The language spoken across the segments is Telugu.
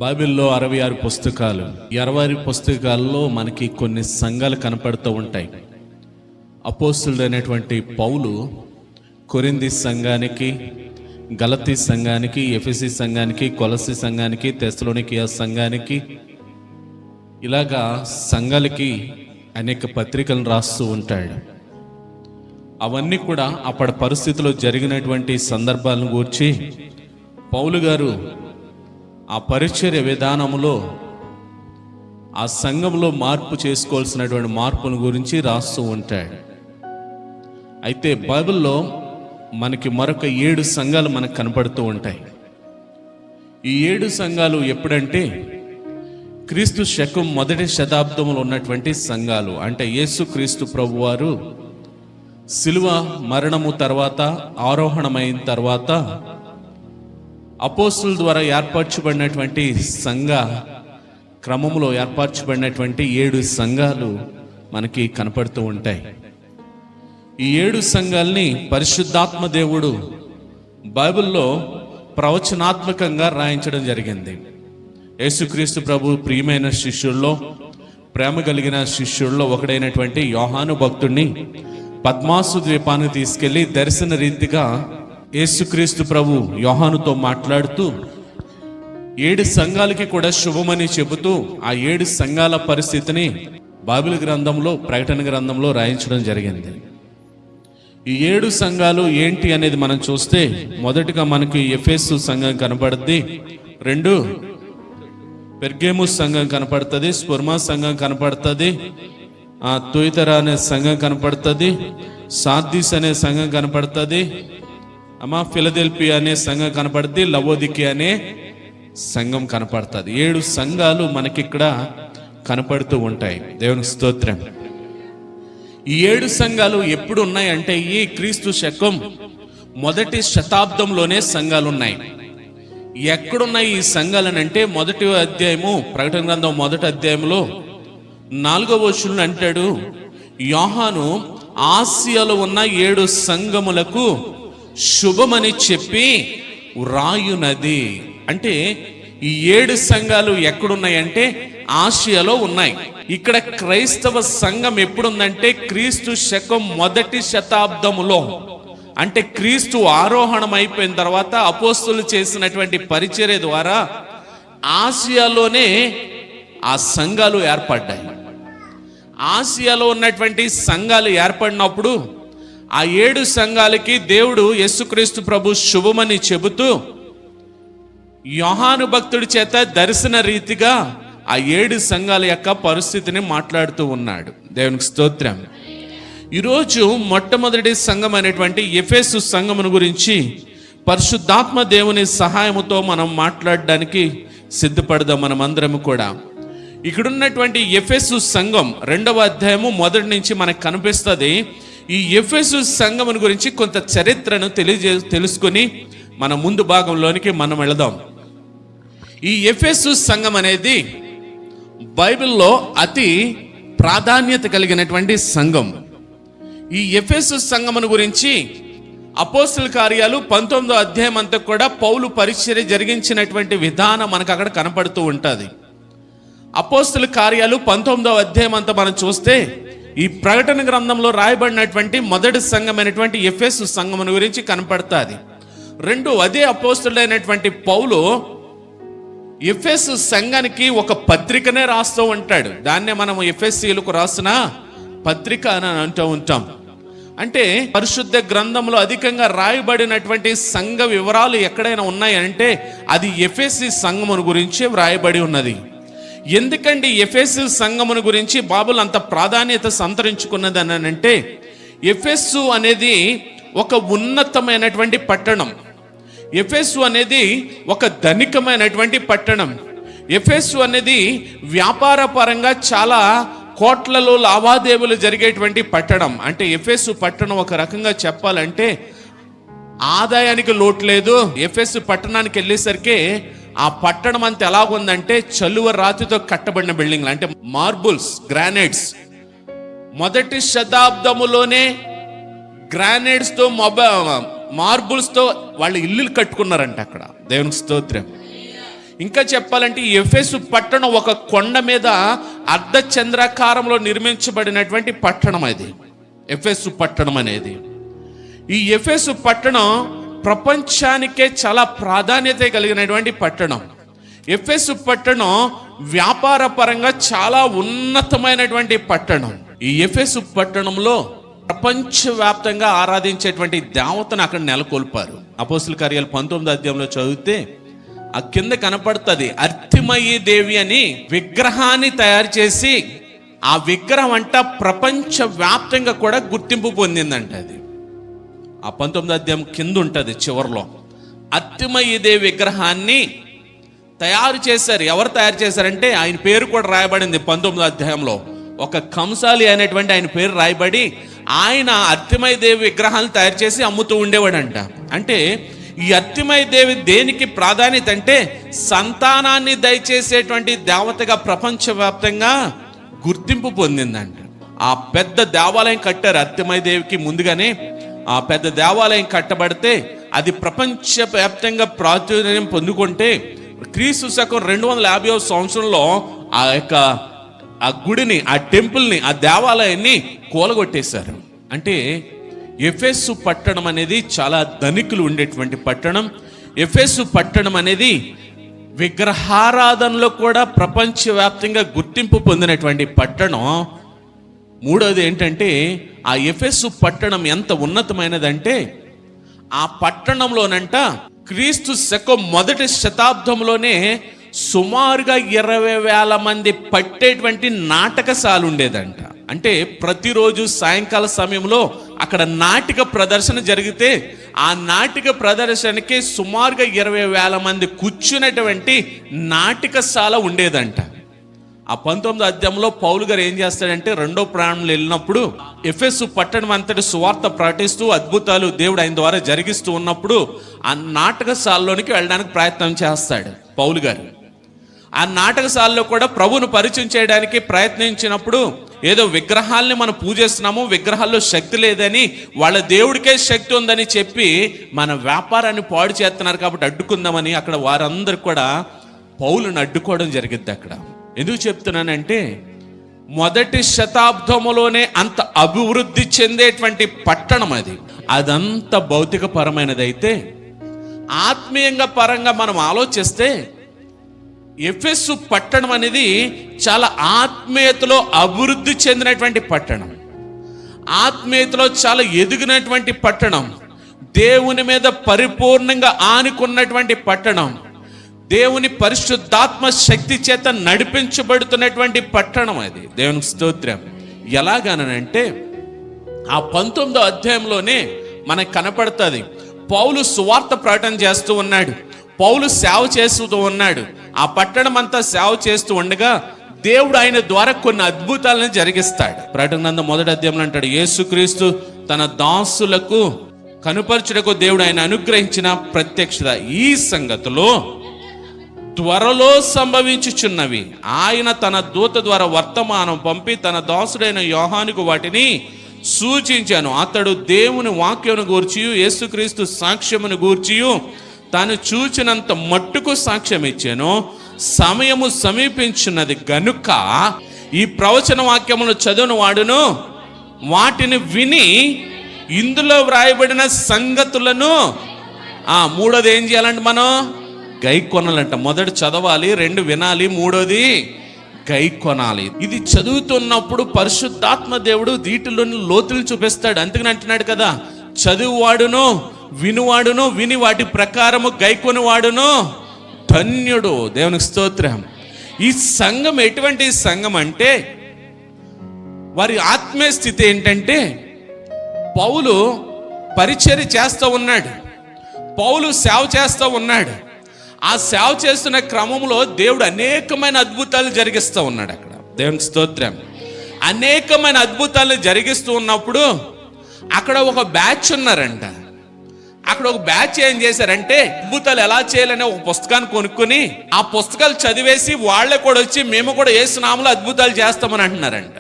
బైబిల్లో 66 పుస్తకాలు. ఈ 66 పుస్తకాల్లో మనకి కొన్ని సంఘాలు కనపడుతూ ఉంటాయి. అపోస్తులుడైనటువంటి పౌలు కొరింథీ సంఘానికి, గలతీ సంఘానికి, ఎఫెసీ సంఘానికి, కొలసీ సంఘానికి, తెస్సలోనికయ సంఘానికి, ఇలాగా సంఘాలకి అనేక పత్రికలను రాస్తూ ఉంటాడు. అవన్నీ కూడా అప్పటి పరిస్థితిలో జరిగినటువంటి సందర్భాలను గూర్చి పౌలు గారు ఆ పరిచర్య విధానంలో ఆ సంఘంలో మార్పు చేసుకోవాల్సినటువంటి మార్పుల గురించి రాస్తూ ఉంటాడు. అయితే బైబిల్లో మనకి మరొక 7 సంఘాలు మనకు కనపడుతూ ఉంటాయి. ఈ 7 సంఘాలు ఎప్పుడంటే క్రీస్తు శకం 1వ శతాబ్దంలో ఉన్నటువంటి సంఘాలు. అంటే యేసుక్రీస్తు ప్రభువారు శిలువ మరణము తర్వాత, ఆరోహణమైన తర్వాత అపోస్తుల ద్వారా ఏర్పరచబడినటువంటి సంఘ క్రమంలో ఏర్పరచబడినటువంటి 7 సంఘాలు మనకి కనపడుతూ ఉంటాయి. ఈ 7 సంఘాల్ని పరిశుద్ధాత్మ దేవుడు బైబిల్లో ప్రవచనాత్మకంగా రాయించడం జరిగింది. యేసుక్రీస్తు ప్రభు ప్రియమైన శిష్యుల్లో, ప్రేమ కలిగిన శిష్యుల్లో ఒకడైనటువంటి యోహాను భక్తుడిని పద్మాసు ద్వీపానికి తీసుకెళ్లి దర్శన రీతిగా యేసుక్రీస్తు ప్రభు యోహానుతో మాట్లాడుతూ 7 సంఘాలకి కూడా శుభమని చెబుతూ ఆ 7 సంఘాల పరిస్థితిని బైబిల్ గ్రంథంలో, ప్రకటన గ్రంథంలో రాయించడం జరిగింది. ఈ 7 సంఘాలు ఏంటి అనేది మనం చూస్తే, మొదటిగా మనకి ఎఫెసు సంఘం కనపడుద్ది, 2 పెర్గేము సంఘం కనపడుతుంది, స్పుర్మా సంఘం కనపడుతుంది, తుయితర అనే సంఘం కనపడుతుంది, సార్దీస్ అనే సంఘం కనపడుతుంది, ఫిలదెల్ఫియా అనే సంఘం కనపడుతుంది, లవోదికియా అనే సంఘం కనపడుతుంది. 7 సంఘాలు మనకిక్కడ కనపడుతూ ఉంటాయి. దేవునికి స్తోత్రం. ఈ 7 సంఘాలు ఎప్పుడు ఉన్నాయంటే ఈ క్రీస్తు శకం 1వ శతాబ్దంలోనే సంఘాలు ఉన్నాయి. ఎక్కడున్నాయి ఈ సంఘాలని అంటే 1వ అధ్యాయము, ప్రకటన గ్రంథం 1వ అధ్యాయంలో 4వ వచనం అంటాడు, యోహాను ఆసియాలో ఉన్న 7 సంఘములకు శుభమని చెప్పి వ్రాయునది. అంటే ఈ 7 సంఘాలు ఎక్కడున్నాయంటే ఆసియాలో ఉన్నాయి. ఇక్కడ క్రైస్తవ సంఘం ఎప్పుడుందంటే క్రీస్తు శకం 1వ శతాబ్దములో, అంటే క్రీస్తు ఆరోహణం అయిపోయిన తర్వాత అపోస్తులు చేసినటువంటి పరిచర్య ద్వారా ఆసియాలోనే ఆ సంఘాలు ఏర్పడ్డాయి. ఆసియాలో ఉన్నటువంటి సంఘాలు ఏర్పడినప్పుడు ఆ 7 సంఘాలకి దేవుడు యేసుక్రీస్తు ప్రభు శుభమని చెబుతూ యోహాను భక్తుడి చేత దర్శన రీతిగా ఆ 7 సంఘాల యొక్క పరిస్థితిని మాట్లాడుతూ ఉన్నాడు. దేవునికి స్తోత్రం. ఈరోజు మొట్టమొదటి సంఘం అనేటువంటి ఎఫెసు సంఘమును గురించి పరిశుద్ధాత్మ దేవుని సహాయముతో మనం మాట్లాడడానికి సిద్ధపడదాం. మనం అందరము కూడా ఇక్కడున్నటువంటి ఎఫెసు సంఘం 2వ అధ్యాయము 1 నుంచి మనకు కనిపిస్తుంది. ఈ ఎఫెసు సంఘమును గురించి కొంత చరిత్రను తెలుసుకొని మన ముందు భాగంలోనికి మనం వెళదాం. ఈ ఎఫెసు సంఘం అనేది బైబిల్లో అతి ప్రాధాన్యత కలిగినటువంటి సంఘం. ఈ ఎఫెసు సంఘమును గురించి అపోస్తుల కార్యాలు 19వ అధ్యాయం అంతా కూడా పౌలు పరిచర్య జరిగించినటువంటి విధానం మనకు అక్కడ కనపడుతూ ఉంటుంది. అపోస్తుల కార్యాలు 19వ అధ్యాయం అంతా మనం చూస్తే ఈ ప్రకటన గ్రంథంలో రాయబడినటువంటి మొదటి సంఘమైనటువంటి ఎఫెసు సంఘమును గురించి కనపడుతుంది. 2 అదే అపోస్తులైనటువంటి పౌలు ఎఫెసు సంఘానికి ఒక పత్రికనే రాస్తూ ఉంటాడు. దాన్నే మనం ఎఫెసీలకు రాసిన పత్రిక అని అంటూ ఉంటాం. అంటే పరిశుద్ధ గ్రంథంలో అధికంగా రాయబడినటువంటి సంఘ వివరాలు ఎక్కడైనా ఉన్నాయంటే అది ఎఫెసీ సంఘమును గురించి వ్రాయబడి ఉన్నది. ఎందుకండి ఎఫెసు సంఘమును గురించి బైబిల్ అంత ప్రాధాన్యత సంతరించుకున్నది అని అంటే, ఎఫెసు అనేది ఒక ఉన్నతమైనటువంటి పట్టణం. ఎఫెసు అనేది ఒక ధనికమైనటువంటి పట్టణం. ఎఫెసు అనేది వ్యాపార పరంగా చాలా కోట్లలో లావాదేవీలు జరిగేటువంటి పట్టణం. అంటే ఎఫెసు పట్టణం ఒక రకంగా చెప్పాలంటే ఆదాయానికి లోటు లేదు. ఎఫెసు పట్టణానికి వెళ్ళేసరికి ఆ పట్టణం అంతా ఎలాగుందంటే చలువ రాతితో కట్టబడిన బిల్డింగ్లు, అంటే మార్బుల్స్, గ్రానైట్స్. 1వ శతాబ్దములోనే గ్రానైట్స్ తో మార్బుల్స్ తో వాళ్ళు ఇల్లులు కట్టుకున్నారంట అక్కడ. దేవునికి స్తోత్రం. ఇంకా చెప్పాలంటే ఈ ఎఫెసు పట్టణం ఒక కొండ మీద అర్ధచంద్రాకారంలో నిర్మించబడినటువంటి పట్టణం అది ఎఫెసు పట్టణం అనేది. ఈ ఎఫెసు పట్టణం ప్రపంచానికే చాలా ప్రాధాన్యత కలిగినటువంటి పట్టణం. ఎఫెసు పట్టణం వ్యాపార పరంగా చాలా ఉన్నతమైనటువంటి పట్టణం. ఈ ఎఫెసు పట్టణంలో ప్రపంచవ్యాప్తంగా ఆరాధించేటువంటి దేవతను అక్కడ నెలకొల్పారు. అపోస్తుల కార్యాలు 19వ అధ్యాయంలో చదివితే ఆ కింద కనపడుతుంది, అర్తిమయి దేవి అని విగ్రహాన్ని తయారు చేసి ఆ విగ్రహం అంట ప్రపంచ వ్యాప్తంగా కూడా గుర్తింపు పొందిందంట. అది ఆ 19వ అధ్యాయం కింద ఉంటుంది చివరిలో. అర్తిమయి దేవి విగ్రహాన్ని తయారు చేశారు. ఎవరు తయారు చేశారంటే ఆయన పేరు కూడా రాయబడింది 19వ అధ్యాయంలో. ఒక కంసాలి అనేటువంటి ఆయన పేరు రాయబడి ఆయన అర్తిమయి దేవి విగ్రహాలను తయారు చేసి అమ్ముతూ ఉండేవాడంట. అంటే ఈ అర్తిమయి దేవి దేనికి ప్రాధాన్యత అంటే సంతానాన్ని దయచేసేటువంటి దేవతగా ప్రపంచవ్యాప్తంగా గుర్తింపు పొందిందంట. ఆ పెద్ద దేవాలయం కట్టారు అర్తిమయి దేవికి ముందుగానే. ఆ పెద్ద దేవాలయం కట్టబడితే అది ప్రపంచవ్యాప్తంగా ప్రాచుర్యం పొందుకుంటే క్రీస్తు శకం 250వ సంవత్సరంలో ఆ గుడిని, ఆ టెంపుల్ని, ఆ దేవాలయాన్ని కూలగొట్టేశారు. అంటే ఎఫెసు పట్టణం అనేది చాలా ధనికులు ఉండేటువంటి పట్టణం. ఎఫెసు పట్టణం అనేది విగ్రహారాధనలో కూడా ప్రపంచవ్యాప్తంగా గుర్తింపు పొందినటువంటి పట్టణం. మూడవది ఏంటంటే ఆ ఎఫెసు పట్టణం ఎంత ఉన్నతమైనదంటే ఆ పట్టణంలోనంట క్రీస్తు శకం 1వ శతాబ్దంలోనే సుమారుగా 20,000 మంది పట్టేటువంటి నాటకశాల ఉండేదంట. అంటే ప్రతిరోజు సాయంకాల సమయంలో అక్కడ నాటిక ప్రదర్శన జరిగితే ఆ నాటిక ప్రదర్శనకి సుమారుగా 20,000 మంది కూర్చున్నటువంటి నాటికశాల ఉండేదంట. ఆ 19వ అధ్యాయంలో పౌలు గారు ఏం చేస్తాడంటే 2వ ప్రయాణంలో వెళ్ళినప్పుడు ఎఫెసు పట్టణం అంతటి సువార్త ప్రకటిస్తూ అద్భుతాలు దేవుడు ఆయన ద్వారా జరిగిస్తూ ఉన్నప్పుడు ఆ నాటకశాలలోనికి వెళ్ళడానికి ప్రయత్నం చేస్తాడు పౌలు గారు. ఆ నాటకశాలలో కూడా ప్రభువును పరిచయం చేయడానికి ప్రయత్నించినప్పుడు ఏదో విగ్రహాల్ని మనం పూజిస్తున్నాము, విగ్రహాల్లో శక్తి లేదని, వాళ్ళ దేవుడికే శక్తి ఉందని చెప్పి మన వ్యాపారాన్ని పాడు చేస్తున్నారు కాబట్టి అడ్డుకుందామని అక్కడ వారందరూ కూడా పౌలుని అడ్డుకోవడం జరిగింది. అక్కడ ఎందుకు చెప్తున్నానంటే 1వ శతాబ్దంలోనే అంత అభివృద్ధి చెందేటువంటి పట్టణం అది. అదంత భౌతిక పరమైనదైతే ఆత్మీయంగా పరంగా మనం ఆలోచిస్తే ఎఫెసు పట్టణం అనేది చాలా ఆత్మీయతలో అభివృద్ధి చెందినటువంటి పట్టణం, ఆత్మీయతలో చాలా ఎదిగినటువంటి పట్టణం, దేవుని మీద పరిపూర్ణంగా ఆనుకున్నటువంటి పట్టణం, దేవుని పరిశుద్ధాత్మ శక్తి చేత నడిపించబడుతున్నటువంటి పట్టణం అది. దేవునికి స్తోత్రం. ఎలాగనంటే ఆ 19వ అధ్యాయంలోనే మనకు కనపడుతుంది పౌలు సువార్త ప్రకటన చేస్తూ ఉన్నాడు, పౌలు సేవ చేస్తూ ఉన్నాడు. ఆ పట్టణం అంతా సేవ చేస్తూ ఉండగా దేవుడు ఆయన ద్వారా కొన్ని అద్భుతాలను జరిగిస్తాడు. ప్రకటన గ్రంథం 1వ అధ్యాయంలో అంటాడు, యేసుక్రీస్తు తన దాసులకు కనుపరచుటకు దేవుడు ఆయన అనుగ్రహించిన ప్రత్యక్షత ఈ సంగతులు త్వరలో సంభవించుచున్నవి. ఆయన తన దూత ద్వారా వర్తమానం పంపి తన దాసుడైన యోహానుకు వాటిని సూచించాను. అతడు దేవుని వాక్యమును గూర్చియు యేసుక్రీస్తు సాక్ష్యమును గూర్చియు తాను చూచినంత మట్టుకు సాక్ష్యం ఇచ్చాను. సమయము సమీపించున్నది గనుక ఈ ప్రవచన వాక్యమును చదువును వాడును వాటిని విని ఇందులో వ్రాయబడిన సంగతులను మూడోది ఏం చేయాలంటే మనం గై కొనాలంట. మొదటి చదవాలి, 2 వినాలి, 3వది గై కొనాలి. ఇది చదువుతున్నప్పుడు పరిశుద్ధాత్మ దేవుడు వీటిలోని లోతులు చూపిస్తాడు. అందుకని అంటున్నాడు కదా, చదువువాడును వినువాడును విని వాటి ప్రకారము గైకొని వాడును ధన్యుడు. దేవునికి స్తోత్రం. ఈ సంఘం ఎటువంటి సంఘం అంటే వారి ఆత్మీయ స్థితి ఏంటంటే పౌలు పరిచర్య చేస్తూ ఉన్నాడు, పౌలు సేవ చేస్తూ ఉన్నాడు. ఆ సేవ చేస్తున్న క్రమంలో దేవుడు అనేకమైన అద్భుతాలు జరిగిస్తూ ఉన్నాడు అక్కడ. దేవునికి స్తోత్రం. అనేకమైన అద్భుతాలు జరిగిస్తూ ఉన్నప్పుడు అక్కడ ఒక బ్యాచ్ ఉన్నారంట. అక్కడ ఒక బ్యాచ్ ఏం చేశారంటే అద్భుతాలు ఎలా చేయాలనే ఒక పుస్తకాన్ని కొనుక్కొని ఆ పుస్తకాలు చదివేసి వాళ్ళే కూడా వచ్చి మేము కూడా యేసు నామములో అద్భుతాలు చేస్తామని అంటున్నారంట.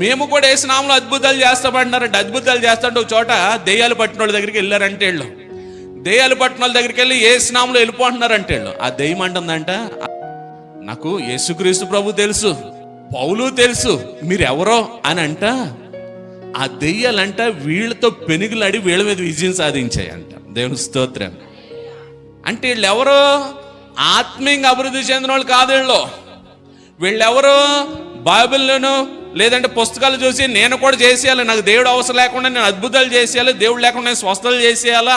మేము కూడా యేసు నామములో అద్భుతాలు చేస్తామంటున్నారంట. అద్భుతాలు చేస్తుంటే ఒక చోట దెయ్యాలు పట్టిన వాళ్ళ దగ్గరికి వెళ్ళారంటే వీళ్ళు దెయ్యాలు పట్టణాల దగ్గరికి వెళ్ళి యేసు నామములో వెళ్ళిపోతున్నారంటే వీళ్ళు. ఆ దెయ్యం అంటుందంట, నాకు యేసుక్రీస్తు ప్రభు తెలుసు, పౌలు తెలుసు, మీరెవరో అని అంట. ఆ దెయ్యాలంట వీళ్ళతో పెనుగులాడి వీళ్ళ మీద విజయం సాధించాయంట. దేవుని స్తోత్రం. అంటే వీళ్ళెవరో ఆత్మీయంగా అభివృద్ధి చెందిన వాళ్ళు కాదు. వీళ్ళెవరో బైబిల్లోను లేదంటే పుస్తకాలు చూసి నేను కూడా చేసేయాలి, నాకు దేవుడు అవసరం లేకుండా నేను అద్భుతాలు చేసేయాలి, దేవుడు లేకుండా నేను స్వస్థతలు చేసేయాలా.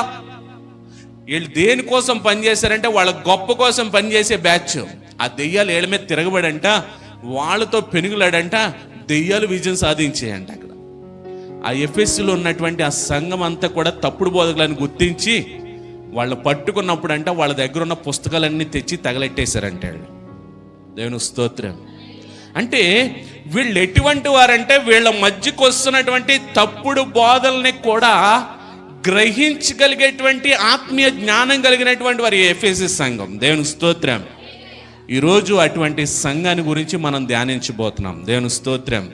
వీళ్ళు దేనికోసం పనిచేశారంటే వాళ్ళ గొప్ప కోసం పనిచేసే బ్యాచ్. ఆ దెయ్యాలు వీళ్ళ మీద తిరగబడంట, వాళ్ళతో పెనుగులాడంట, దెయ్యాలు విజయం సాధించాయంట. అక్కడ ఆ ఎఫెస్సులో ఉన్నటువంటి ఆ సంఘం అంతా కూడా తప్పుడు బోధకులను గుర్తించి వాళ్ళు పట్టుకున్నప్పుడు అంట వాళ్ళ దగ్గర ఉన్న పుస్తకాలన్నీ తెచ్చి తగలెట్టేశారంట వాళ్ళు. దేవుని స్తోత్రం. అంటే వీళ్ళు ఎటువంటి వారంటే వీళ్ళ మధ్యకు వస్తున్నటువంటి తప్పుడు బోధల్ని కూడా గ్రహించగలిగేటువంటి ఆత్మీయ జ్ఞానం కలిగినటువంటి వారి ఎఫెసు సంఘం. దేవుని స్తోత్రం. ఈరోజు అటువంటి సంఘాన్ని గురించి మనం ధ్యానించబోతున్నాం. దేవుని స్తోత్రం.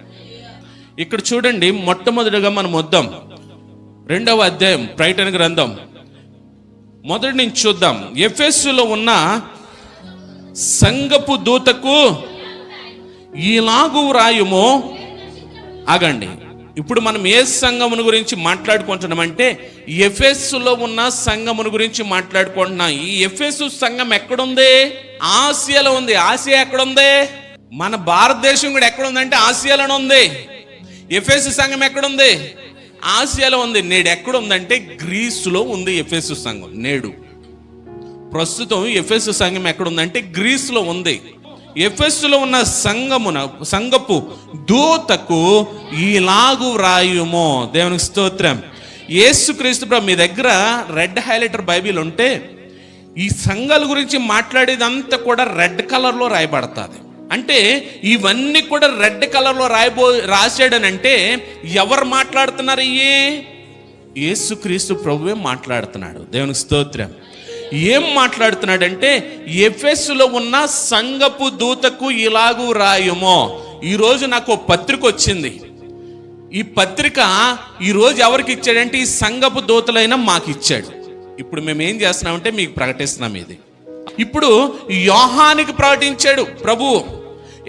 ఇక్కడ చూడండి, మొట్టమొదటిగా మనం వద్దాం 2వ అధ్యాయం ప్రకటన గ్రంథం మొదటి నుంచి చూద్దాం. ఎఫెసులో ఉన్న సంఘపు దూతకు ఈలాగు వ్రాయుము. ఆగండి, ఇప్పుడు మనం ఏ సంఘమును గురించి మాట్లాడుకుంటున్నామంటే ఎఫెసులో ఉన్న సంఘమును గురించి మాట్లాడుకుంటున్నాం. ఈ ఎఫెసు సంఘం ఎక్కడుంది? ఆసియాలో ఉంది. ఆసియా ఎక్కడుంది? మన భారతదేశం కూడా ఎక్కడుందంటే ఆసియాలోనే ఉంది. ఎఫెసు సంఘం ఎక్కడుంది? ఆసియాలో ఉంది. నేడు ఎక్కడుందంటే గ్రీసులో ఉంది ఎఫెసు సంఘం. నేడు ప్రస్తుతం ఎఫెసు సంఘం ఎక్కడుందంటే గ్రీసులో ఉంది. ఎఫెసులో ఉన్న సంఘపు దూతకు ఈలాగు వ్రాయుము. దేవునికి స్తోత్రం. యేసుక్రీస్తు ప్రభు మీ దగ్గర రెడ్ హైలైటర్ బైబిల్ ఉంటే ఈ సంఘాల గురించి మాట్లాడేదంతా కూడా రెడ్ కలర్లో రాయబడుతుంది. అంటే ఇవన్నీ కూడా రెడ్ కలర్లో రాశాడనంటే ఎవరు మాట్లాడుతున్నారు? యేసుక్రీస్తు ప్రభువే మాట్లాడుతున్నాడు. దేవునికి స్తోత్రం. ఏం మాట్లాడుతున్నాడంటే ఎఫెసులో ఉన్న సంఘపు దూతకు ఇలాగు రాయుమో. ఈరోజు నాకు పత్రిక వచ్చింది. ఈ పత్రిక ఈరోజు ఎవరికి ఇచ్చాడంటే ఈ సంఘపు దూతలైనా మాకు ఇచ్చాడు. ఇప్పుడు మేము ఏం చేస్తున్నామంటే మీకు ప్రకటిస్తున్నాం. ఇది ఇప్పుడు యోహానుకి ప్రకటించాడు ప్రభు.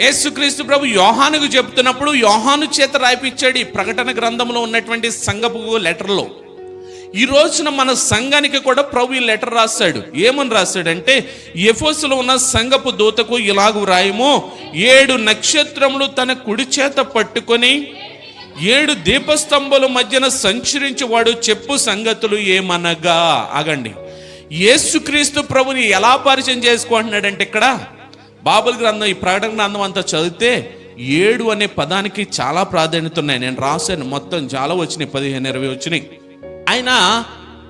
యేసుక్రీస్తు ప్రభు యోహానుకు చెప్తున్నప్పుడు యోహాను చేత రాయిపించాడు ఈ ప్రకటన గ్రంథంలో ఉన్నటువంటి సంఘపు లెటర్లో. ఈ రోజున మన సంఘానికి కూడా ప్రభు ఈ లెటర్ రాశాడు. ఏమని రాశాడంటే ఎఫెసులో ఉన్న సంఘపు దూతకు ఇలాగు వ్రాయము. 7 నక్షత్రములు తన కుడి చేత పట్టుకొని 7 దీపస్తంభాల మధ్యన సంచరించి వాడు చెప్పు సంగతులు ఏమనగా. ఆగండి, యేసుక్రీస్తు ప్రభుని ఎలా పరిచయం చేసుకుంటున్నాడంటే ఇక్కడ బైబిల్ గ్రంథం, ఈ ప్రకటన గ్రంథం అంతా చదివితే 7 అనే పదానికి చాలా ప్రాధాన్యత ఉన్నాయి. నేను రాశాను, మొత్తం చాలా వచ్చినాయి, 15-20 వచ్చినాయి. ఆయన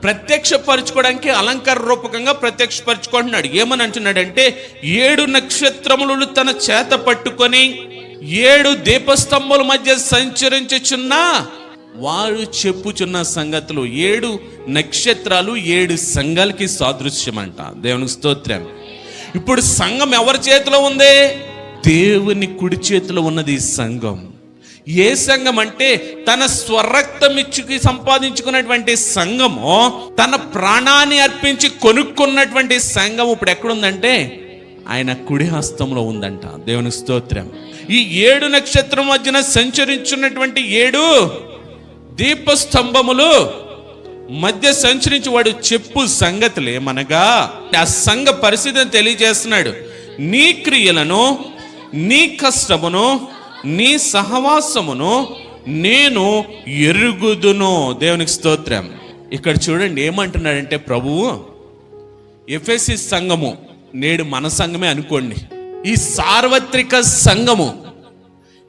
ప్రత్యక్షపరచుకోవడానికి అలంకార రూపకంగా ప్రత్యక్షపరచుకుంటున్నాడు. ఏమని అంటున్నాడంటే 7 నక్షత్రములు తన చేత పట్టుకొని 7 దీపస్తంభాల మధ్య సంచరించుచున్న వారు చెప్పుచున్న సంగతులు. 7 నక్షత్రాలు 7 సంఘాలకి సాదృశ్యం అంట. దేవునికి స్తోత్రం. ఇప్పుడు సంఘం ఎవరి చేతిలో ఉంది? దేవుని కుడి చేతిలో ఉన్నది ఈ సంఘం. ఏ సంఘం అంటే తన స్వరక్తం ఇచ్చి సంపాదించుకున్నటువంటి సంఘము, తన ప్రాణాన్ని అర్పించి కొనుక్కున్నటువంటి సంఘం ఇప్పుడు ఎక్కడుందంటే ఆయన కుడి హస్తంలో ఉందంట. దేవుని స్తోత్రం. ఈ 7 నక్షత్రం మధ్యన సంచరించున్నటువంటి 7 దీపస్తంభములు మధ్య సంచరించి వాడు చెప్పు సంగతులు ఏమనగా. ఆ సంఘ పరిస్థితిని తెలియజేస్తున్నాడు. నీ క్రియలను, నీ కష్టమును, నీ సహవాసమును నేను ఎరుగుదును. దేవునికి స్తోత్రం. ఇక్కడ చూడండి ఏమంటున్నాడంటే ప్రభువు, ఎఫెసు సంఘము నేడు మన సంఘమే అనుకోండి. ఈ సార్వత్రిక సంఘము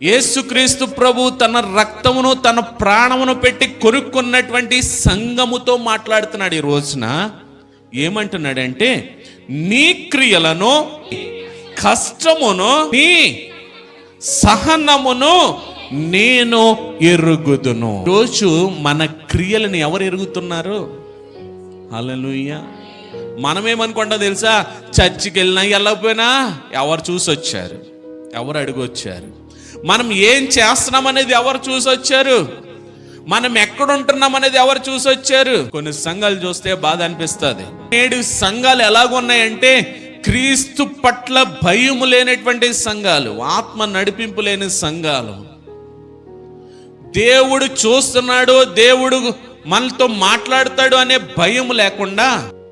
యేసుక్రీస్తు ప్రభు తన రక్తమును తన ప్రాణమును పెట్టి కొనుక్కున్నటువంటి సంఘముతో మాట్లాడుతున్నాడు. ఈ రోజున ఏమంటున్నాడంటే నీ క్రియలను, కష్టమును, నీ సహనమును నేను ఎరుగుదును. రోజు మన క్రియలను ఎవరు ఎరుగుతున్నారు? హల్లెలూయా. మనమేమనుకుంటా తెలుసా? చర్చికి వెళ్ళినా వెళ్ళకపోయినా ఎవరు చూసి వచ్చారు, ఎవరు అడిగి వచ్చారు, మనం ఏం చేస్తున్నాం అనేది ఎవరు చూసి వచ్చారు, మనం ఎక్కడుంటున్నాం అనేది ఎవరు చూసి వచ్చారు? కొన్ని సంఘాలు చూస్తే బాధ అనిపిస్తుంది. నేడు సంఘాలు ఎలాగున్నాయంటే క్రీస్తు పట్ల భయము లేనటువంటి సంఘాలు, ఆత్మ నడిపింపు లేని సంఘాలు. దేవుడు చూస్తున్నాడు, దేవుడు మనతో మాట్లాడతాడు అనే భయం లేకుండా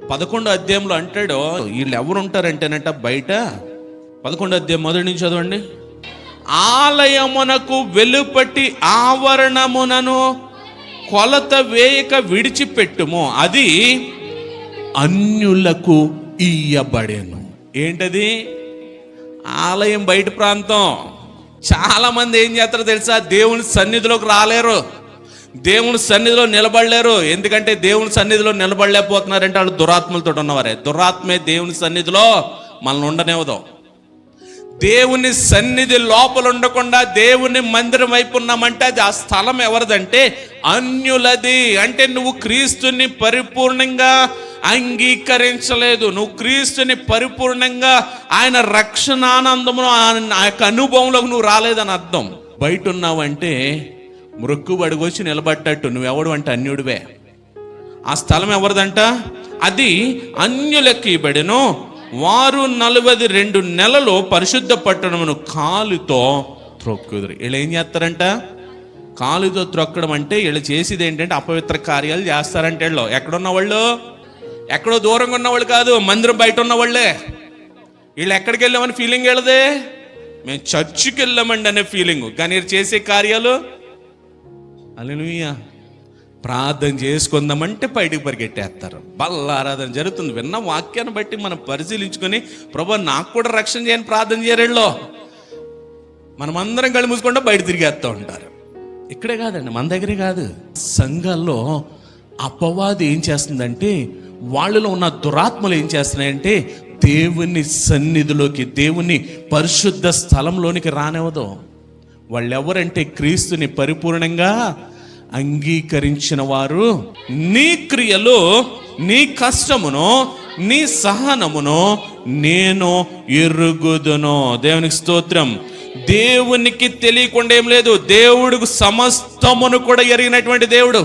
11వ అధ్యాయంలో అంటాడు, వీళ్ళు ఎవరు ఉంటారంటేనట బయట. 11వ అధ్యాయం మొదటి నుంచి చదవండి. ఆలయమునకు వెలుపటి ఆవరణమునను కొలత వేయక విడిచిపెట్టుము, అది అన్యులకు ఇయ్యబడెను. ఏంటది? ఆలయం బయట ప్రాంతం. చాలా మంది ఏం చేస్తారో తెలుసా? దేవుని సన్నిధిలోకి రాలేరు, దేవుని సన్నిధిలో నిలబడలేరు. ఎందుకంటే దేవుని సన్నిధిలో నిలబడలేకపోతున్నారంటే వాళ్ళు దురాత్మలతో ఉన్నవారే. దురాత్మే దేవుని సన్నిధిలో మనల్ని ఉండనివ్వదు. దేవుని సన్నిధి లోపల ఉండకుండా దేవుని మందిరం వైపు ఉన్నామంటే అది ఆ స్థలం ఎవరిదంటే అన్యులది. అంటే నువ్వు క్రీస్తుని పరిపూర్ణంగా అంగీకరించలేదు, నువ్వు క్రీస్తుని పరిపూర్ణంగా ఆయన రక్షణానందమును ఆ యొక్క అనుభవంలోకి నువ్వు రాలేదని అర్థం. బయట ఉన్నావంటే మృక్కుబడికి వచ్చి నిలబడ్డట్టు, నువ్వెవడు అంటే అన్యుడివే. ఆ స్థలం ఎవరిదంట? అది అన్యులకి ఇవ్వబడెను. వారు 42 నెలలు పరిశుద్ధ పట్టణమును కాలుతో త్రొక్కుదురు. వీళ్ళు ఏం చేస్తారంట? కాలుతో త్రొక్కడం అంటే వీళ్ళు చేసేది ఏంటంటే అపవిత్ర కార్యాలు చేస్తారంటే. వీళ్ళు ఎక్కడున్న వాళ్ళు? ఎక్కడో దూరంగా ఉన్నవాళ్ళు కాదు, మందిరం బయట ఉన్నవాళ్ళే. వీళ్ళు ఎక్కడికి వెళ్ళామని ఫీలింగ్ వెళ్ళదే, మేము చర్చికి వెళ్ళామండి అనే ఫీలింగ్. కానీ వీళ్ళు చేసే కార్యాలు హల్లెలూయా, ప్రార్థన చేసుకుందామంటే బయటికి పరిగెట్టేస్తారు. బల్ల ఆరాధన జరుగుతుంది. విన్న వాక్యాన్ని బట్టి మనం పరిశీలించుకొని, ప్రభు నాకు కూడా రక్షణ చేయని ప్రార్థన చేయరేళ్ళో మనమందరం కళ్ళు మూసుకుంటే బయట తిరిగేస్తూ ఉంటారు. ఇక్కడే కాదండి, మన దగ్గరే కాదు, సంఘాల్లో అపవాది ఏం చేస్తుందంటే, వాళ్ళలో ఉన్న దురాత్మలు ఏం చేస్తున్నాయంటే దేవుని సన్నిధిలోకి, దేవుని పరిశుద్ధ స్థలంలోనికి రానివ్వదు. వాళ్ళెవరంటే క్రీస్తుని పరిపూర్ణంగా అంగీకరించిన వారు. నీ క్రియలు, నీ కష్టమును, నీ సహనమును నేను ఎరుగుదును. దేవునికి స్తోత్రం. దేవునికి తెలియకుండా ఏం లేదు. దేవుడికి సమస్తమును కూడా ఎరిగినటువంటి దేవుడు.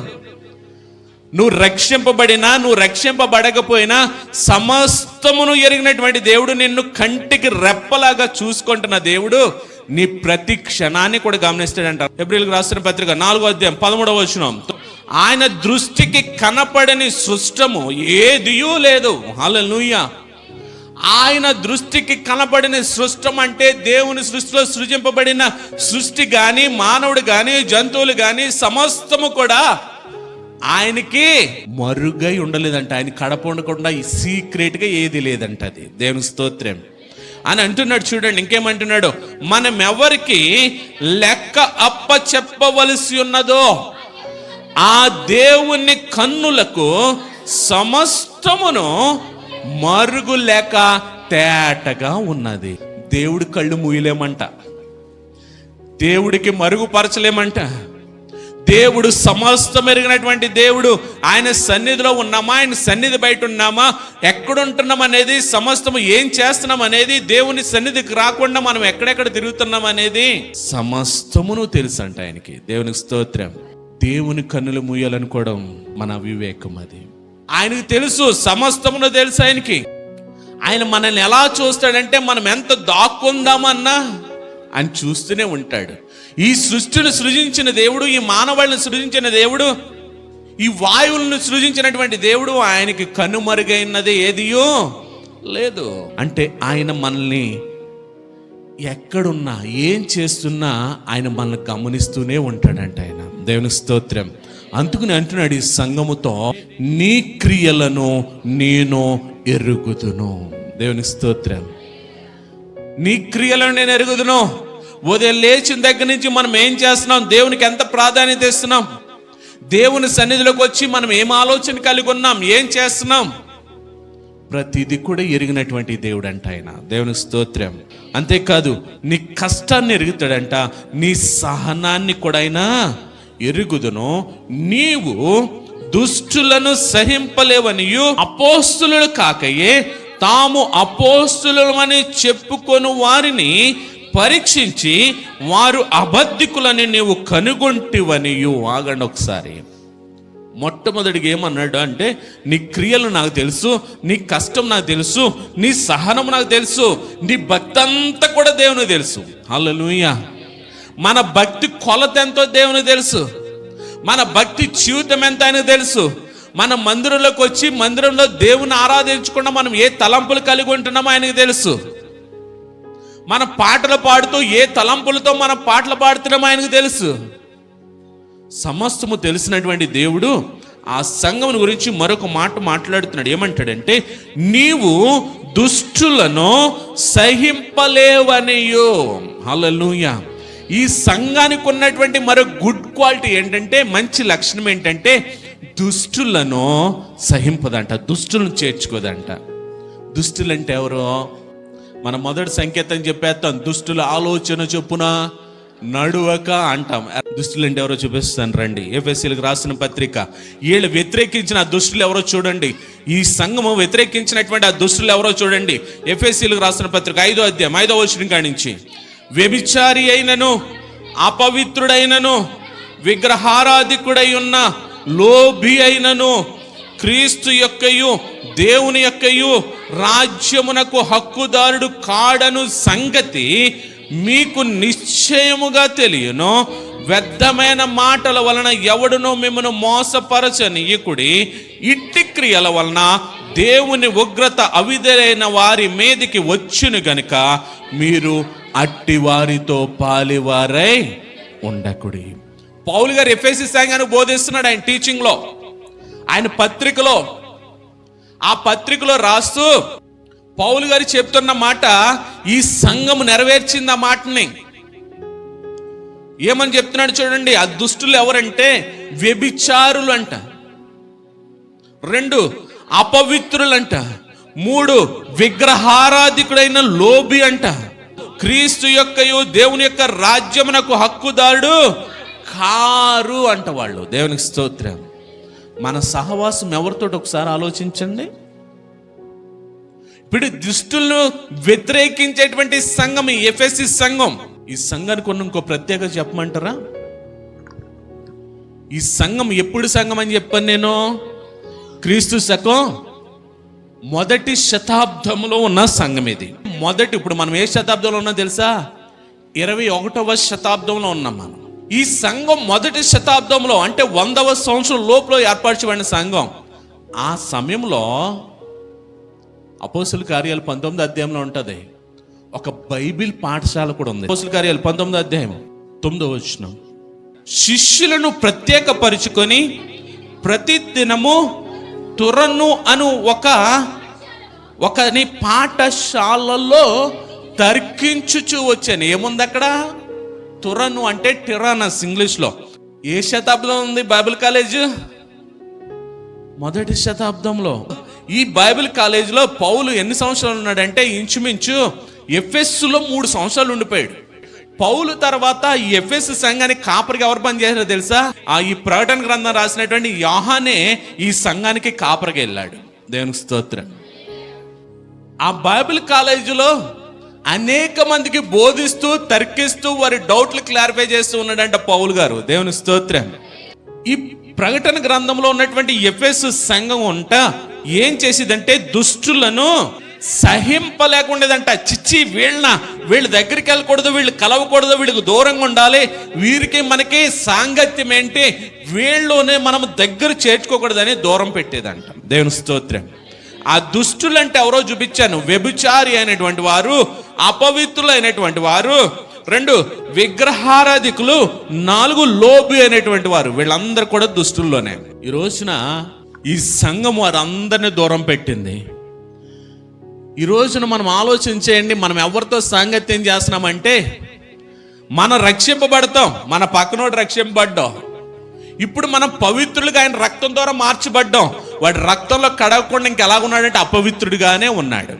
నువ్వు రక్షింపబడినా నువ్వు రక్షింపబడకపోయినా సమస్తమును ఎరిగినటువంటి దేవుడు, నిన్ను కంటికి రెప్పలాగా చూసుకుంటున్న దేవుడు నీ ప్రతి క్షణాన్ని కూడా గమనిస్తాడంట. హెబ్రీయులకు రాసిన పత్రిక 4వ అధ్యాయం 13వ వచనం, ఆయన దృష్టికి కనపడని సృష్టము ఏదియూ లేదు. హల్లెలూయా. ఆయన దృష్టికి కనపడని సృష్టం అంటే దేవుని సృష్టిలో సృజింపబడిన సృష్టి కానీ, మానవుడు కానీ, జంతువులు కానీ సమస్తము కూడా ఆయనకి మరుగై ఉండలేదంట. ఆయన కడప ఉండకుండా ఈ సీక్రెట్గా ఏది లేదంట. అది దేవుని స్తోత్రం అని అంటున్నాడు. చూడండి ఇంకేమంటున్నాడు, మనం ఎవరికి లెక్క అప్ప చెప్పవలసి ఉన్నదో ఆ దేవుని కన్నులకు సమస్తమును మరుగు లేక తేటగా ఉన్నది. దేవుడి కళ్ళు మూయలేమంట, దేవుడికి మరుగుపరచలేమంట. దేవుడు సమస్తం ఎరిగినటువంటి దేవుడు. ఆయన సన్నిధిలో ఉన్నామా, ఆయన సన్నిధి బయట ఉన్నామా, ఎక్కడుంటున్నాం అనేది, సమస్తము ఏం చేస్తున్నాం అనేది, దేవుని సన్నిధికి రాకుండా మనం ఎక్కడెక్కడ తిరుగుతున్నాం అనేది సమస్తమును తెలుసు అంట ఆయనకి. దేవునికి స్తోత్రం. దేవుని కన్నులు మూయాలనుకోవడం మన వివేకం. అది ఆయనకు తెలుసు, సమస్తమును తెలుసు ఆయనకి. ఆయన మనల్ని ఎలా చూస్తాడంటే, మనం ఎంత దాక్కుందామన్నా ఆయన చూస్తూనే ఉంటాడు. ఈ సృష్టిని సృజించిన దేవుడు, ఈ మానవాళిని సృజించిన దేవుడు, ఈ వాయువులను సృజించినటువంటి దేవుడు, ఆయనకి కనుమరుగైనది ఏదియో లేదు. అంటే ఆయన మనల్ని ఎక్కడున్నా ఏం చేస్తున్నా ఆయన మనల్ని గమనిస్తూనే ఉంటాడంట ఆయన. దేవుని స్తోత్రం. అందుకని అంటున్నాడు ఈ సంఘముతో, నీ క్రియలను నేను ఎరుగుదును. దేవుని స్తోత్రం. నీ క్రియలను నేను ఎరుగుదును. ఉదయం లేచిన దగ్గర నుంచి మనం ఏం చేస్తున్నాం, దేవునికి ఎంత ప్రాధాన్యత ఇస్తున్నాం, దేవుని సన్నిధిలోకి వచ్చి మనం ఏం ఆలోచన కలిగి ఉన్నాం, ఏం చేస్తున్నాం, ప్రతిది కూడా ఎరిగినటువంటి దేవుడు అంట ఆయన. దేవుని స్తోత్రం. అంతేకాదు నీ కష్టాన్ని ఎరుగుతాడంట, నీ సహనాన్ని కూడా ఆయన ఎరుగుదును. నీవు దుష్టులను సహింపలేవనియు అపోస్తులు కాకయే తాము అపోస్తులమని చెప్పుకొను వారిని పరీక్షించి వారు అబద్ధికులని నీవు కనుగొంటివనియు. ఆగండి ఒకసారి. మొట్టమొదటిగా ఏమన్నాడు అంటే, నీ క్రియలు నాకు తెలుసు, నీ కష్టం నాకు తెలుసు, నీ సహనం నాకు తెలుసు, నీ భక్తి అంతా కూడా దేవునికి తెలుసు. హల్లెలూయా. మన భక్తి కొలత ఎంతో దేవునికి తెలుసు, మన భక్తి జీవితం ఎంత ఆయనకు తెలుసు. మన మందిరంలోకి వచ్చి మందిరంలో దేవుని ఆరాధించకుండా మనం ఏ తలంపులు కలిగి ఉంటున్నామో ఆయనకు తెలుసు. మన పాటలు పాడుతూ ఏ తలంపులతో మనం పాటలు పాడుతున్నామో ఆయనకు తెలుసు. సమస్తము తెలిసినటువంటి దేవుడు ఆ సంఘం గురించి మరొక మాట మాట్లాడుతున్నాడు. ఏమంటాడంటే, నీవు దుష్టులను సహింపలేవనియో. హల్లెలూయా. ఈ సంఘానికి ఉన్నటువంటి మరో గుడ్ క్వాలిటీ ఏంటంటే, మంచి లక్షణం ఏంటంటే, దుష్టులను సహింపదంట, దుష్టులను చేర్చుకోదంట. దుష్టులంటే ఎవరో మన మొదటి సంకేతం చెప్పేస్తాం, దుష్టుల ఆలోచన చొప్పున నడువక అంటాం. దుష్టులు అంటే ఎవరో చూపిస్తాను రండి. ఎఫెసీయులకు రాసిన పత్రిక. వీళ్ళు వ్యతిరేకించిన ఆ దుష్టులు ఎవరో చూడండి. ఈ సంఘము వ్యతిరేకించినటువంటి ఆ దుష్టులు ఎవరో చూడండి. ఎఫెసీయులకు రాసిన పత్రిక 5వ అధ్యాయం 5వ వచనం కాడి నుంచి, వ్యభిచారి అయినను, అపవిత్రుడైనను, విగ్రహారాధికుడై ఉన్న, లోభి అయినను, క్రీస్తు యొక్కయు దేవుని యొక్కయు రాజ్యమునకు హక్కుదారుడు కాడను సంగతి మీకు నిశ్చయముగా తెలియను. వ్యర్థమైన మాటల వలన ఎవడునో మిమ్మను మోసపరచనీయకుడి. ఇట్టి క్రియల వలన దేవుని ఉగ్రత అవిధులైన వారి మీదికి వచ్చును గనుక మీరు అట్టి వారితో పాలివారై ఉండకుడి. పౌలు గారు ఎఫెసీ సంఘాన్ని బోధిస్తున్నాడు ఆయన టీచింగ్ లో, ఆయన పత్రికలో. ఆ పత్రికలో రాస్తూ పౌలు గారు చెప్తున్న మాట ఈ సంఘము నెరవేర్చింది. ఆ మాటని ఏమని చెప్తున్నాడు చూడండి. ఆ దుష్టులు ఎవరంటే, వ్యభిచారులు అంట, 2 అపవిత్రులంట, 3 విగ్రహారాధికుడైన లోబి అంట, క్రీస్తు యొక్కయు దేవుని యొక్క రాజ్యమునకు హక్కుదారుడు కారు అంట వాళ్ళు. దేవునికి స్తోత్రం. మన సహవాసం ఎవరితో ఒకసారి ఆలోచించండి. ఇప్పుడు దుష్టులను వ్యతిరేకించేటువంటి సంఘం ఈ ఎఫెసీ సంఘం. ఈ సంఘానికి ఉన్న ఇంకో ప్రత్యేకత చెప్పమంటారా? ఈ సంఘం ఎప్పుడు సంఘం అని చెప్పాను నేను? క్రీస్తు శకం 1వ శతాబ్దంలో ఉన్న సంఘం ఇది. ఇప్పుడు మనం ఏ శతాబ్దంలో ఉన్నాం తెలుసా? 21వ శతాబ్దంలో ఉన్నాం మనం. ఈ సంఘం 1వ శతాబ్దంలో అంటే 100వ సంవత్సరం లోపల ఏర్పరచబడిన సంఘం. ఆ సమయంలో అపోస్తుల కార్యాలు 19వ అధ్యాయంలో ఉంటుంది. ఒక బైబిల్ పాఠశాల కూడా ఉంది. అపోస్తుల కార్యాలు 19వ అధ్యాయం 9వ వచనం, శిష్యులను ప్రత్యేకపరుచుకొని ప్రతి దినము తురను అను ఒకని పాఠశాలలో తర్కించుచు వచ్చాను. ఏముంది అక్కడ? తురను అంటే టిరానస్ ఇంగ్లీష్లో. ఏ శతాబ్దం ఉంది బైబిల్ కాలేజ్? 1వ శతాబ్దంలో. ఈ బైబిల్ కాలేజీలో పౌలు ఎన్ని సంవత్సరాలు ఉన్నాడంటే, ఇంచుమించు ఎఫెస్సులో 3 సంవత్సరాలు ఉండిపోయాడు. పౌలు తర్వాత ఈ ఎఫెసు సంఘానికి కాపరిగా ఎవరు పని చేశారో తెలుసా? ఈ ప్రకటన గ్రంథం రాసినటువంటి యోహానే ఈ సంఘానికి కాపరిగా వెళ్ళాడు. దేవునికి స్తోత్రం. ఆ బైబిల్ కాలేజీలో అనేక మందికి బోధిస్తూ, తర్కిస్తూ, వారి డౌట్లు క్లారిఫై చేస్తూ ఉన్నాడంట పౌలు గారు. దేవుని స్తోత్రం. ఈ ప్రకటన గ్రంథంలో ఉన్నటువంటి ఎఫెసు సంఘం ఉంట ఏం చేసిదంటే, దుష్టులను సహింపలేకుండేదంట. చిచ్చి వీళ్ళ దగ్గరికి వెళ్ళకూడదు, వీళ్ళు కలవకూడదు, వీళ్ళకి దూరంగా ఉండాలి, వీరికి మనకి సాంగత్యం ఏంటి, వీళ్ళలోనే మనం దగ్గర చేర్చుకోకూడదని దూరం పెట్టేదంట. దేవుని స్తోత్రం. ఆ దుష్టులంటే ఎవరో చూపించాను. వ్యభిచారి అయినటువంటి వారు, అపవిత్రులు అయినటువంటి వారు, 2 విగ్రహారాధికులు, 4 లోబి అయినటువంటి వారు. వీళ్ళందరూ కూడా దుష్టుల్లోనే. ఈ రోజున ఈ సంఘం వారందరినీ దూరం పెట్టింది. ఈ రోజున మనం ఆలోచించేయండి, మనం ఎవరితో సాంగత్యం చేస్తున్నామంటే, మనం రక్షింపబడతాం, మన పక్కనోడు రక్షింపబడ్డాం. ఇప్పుడు మనం పవిత్రులుగా ఆయన రక్తం ద్వారా మార్చబడ్డాం. వాడి రక్తంలో కడగకుండా ఇంకెలాగున్నాడంటే అపవిత్రుడిగానే ఉన్నాడు.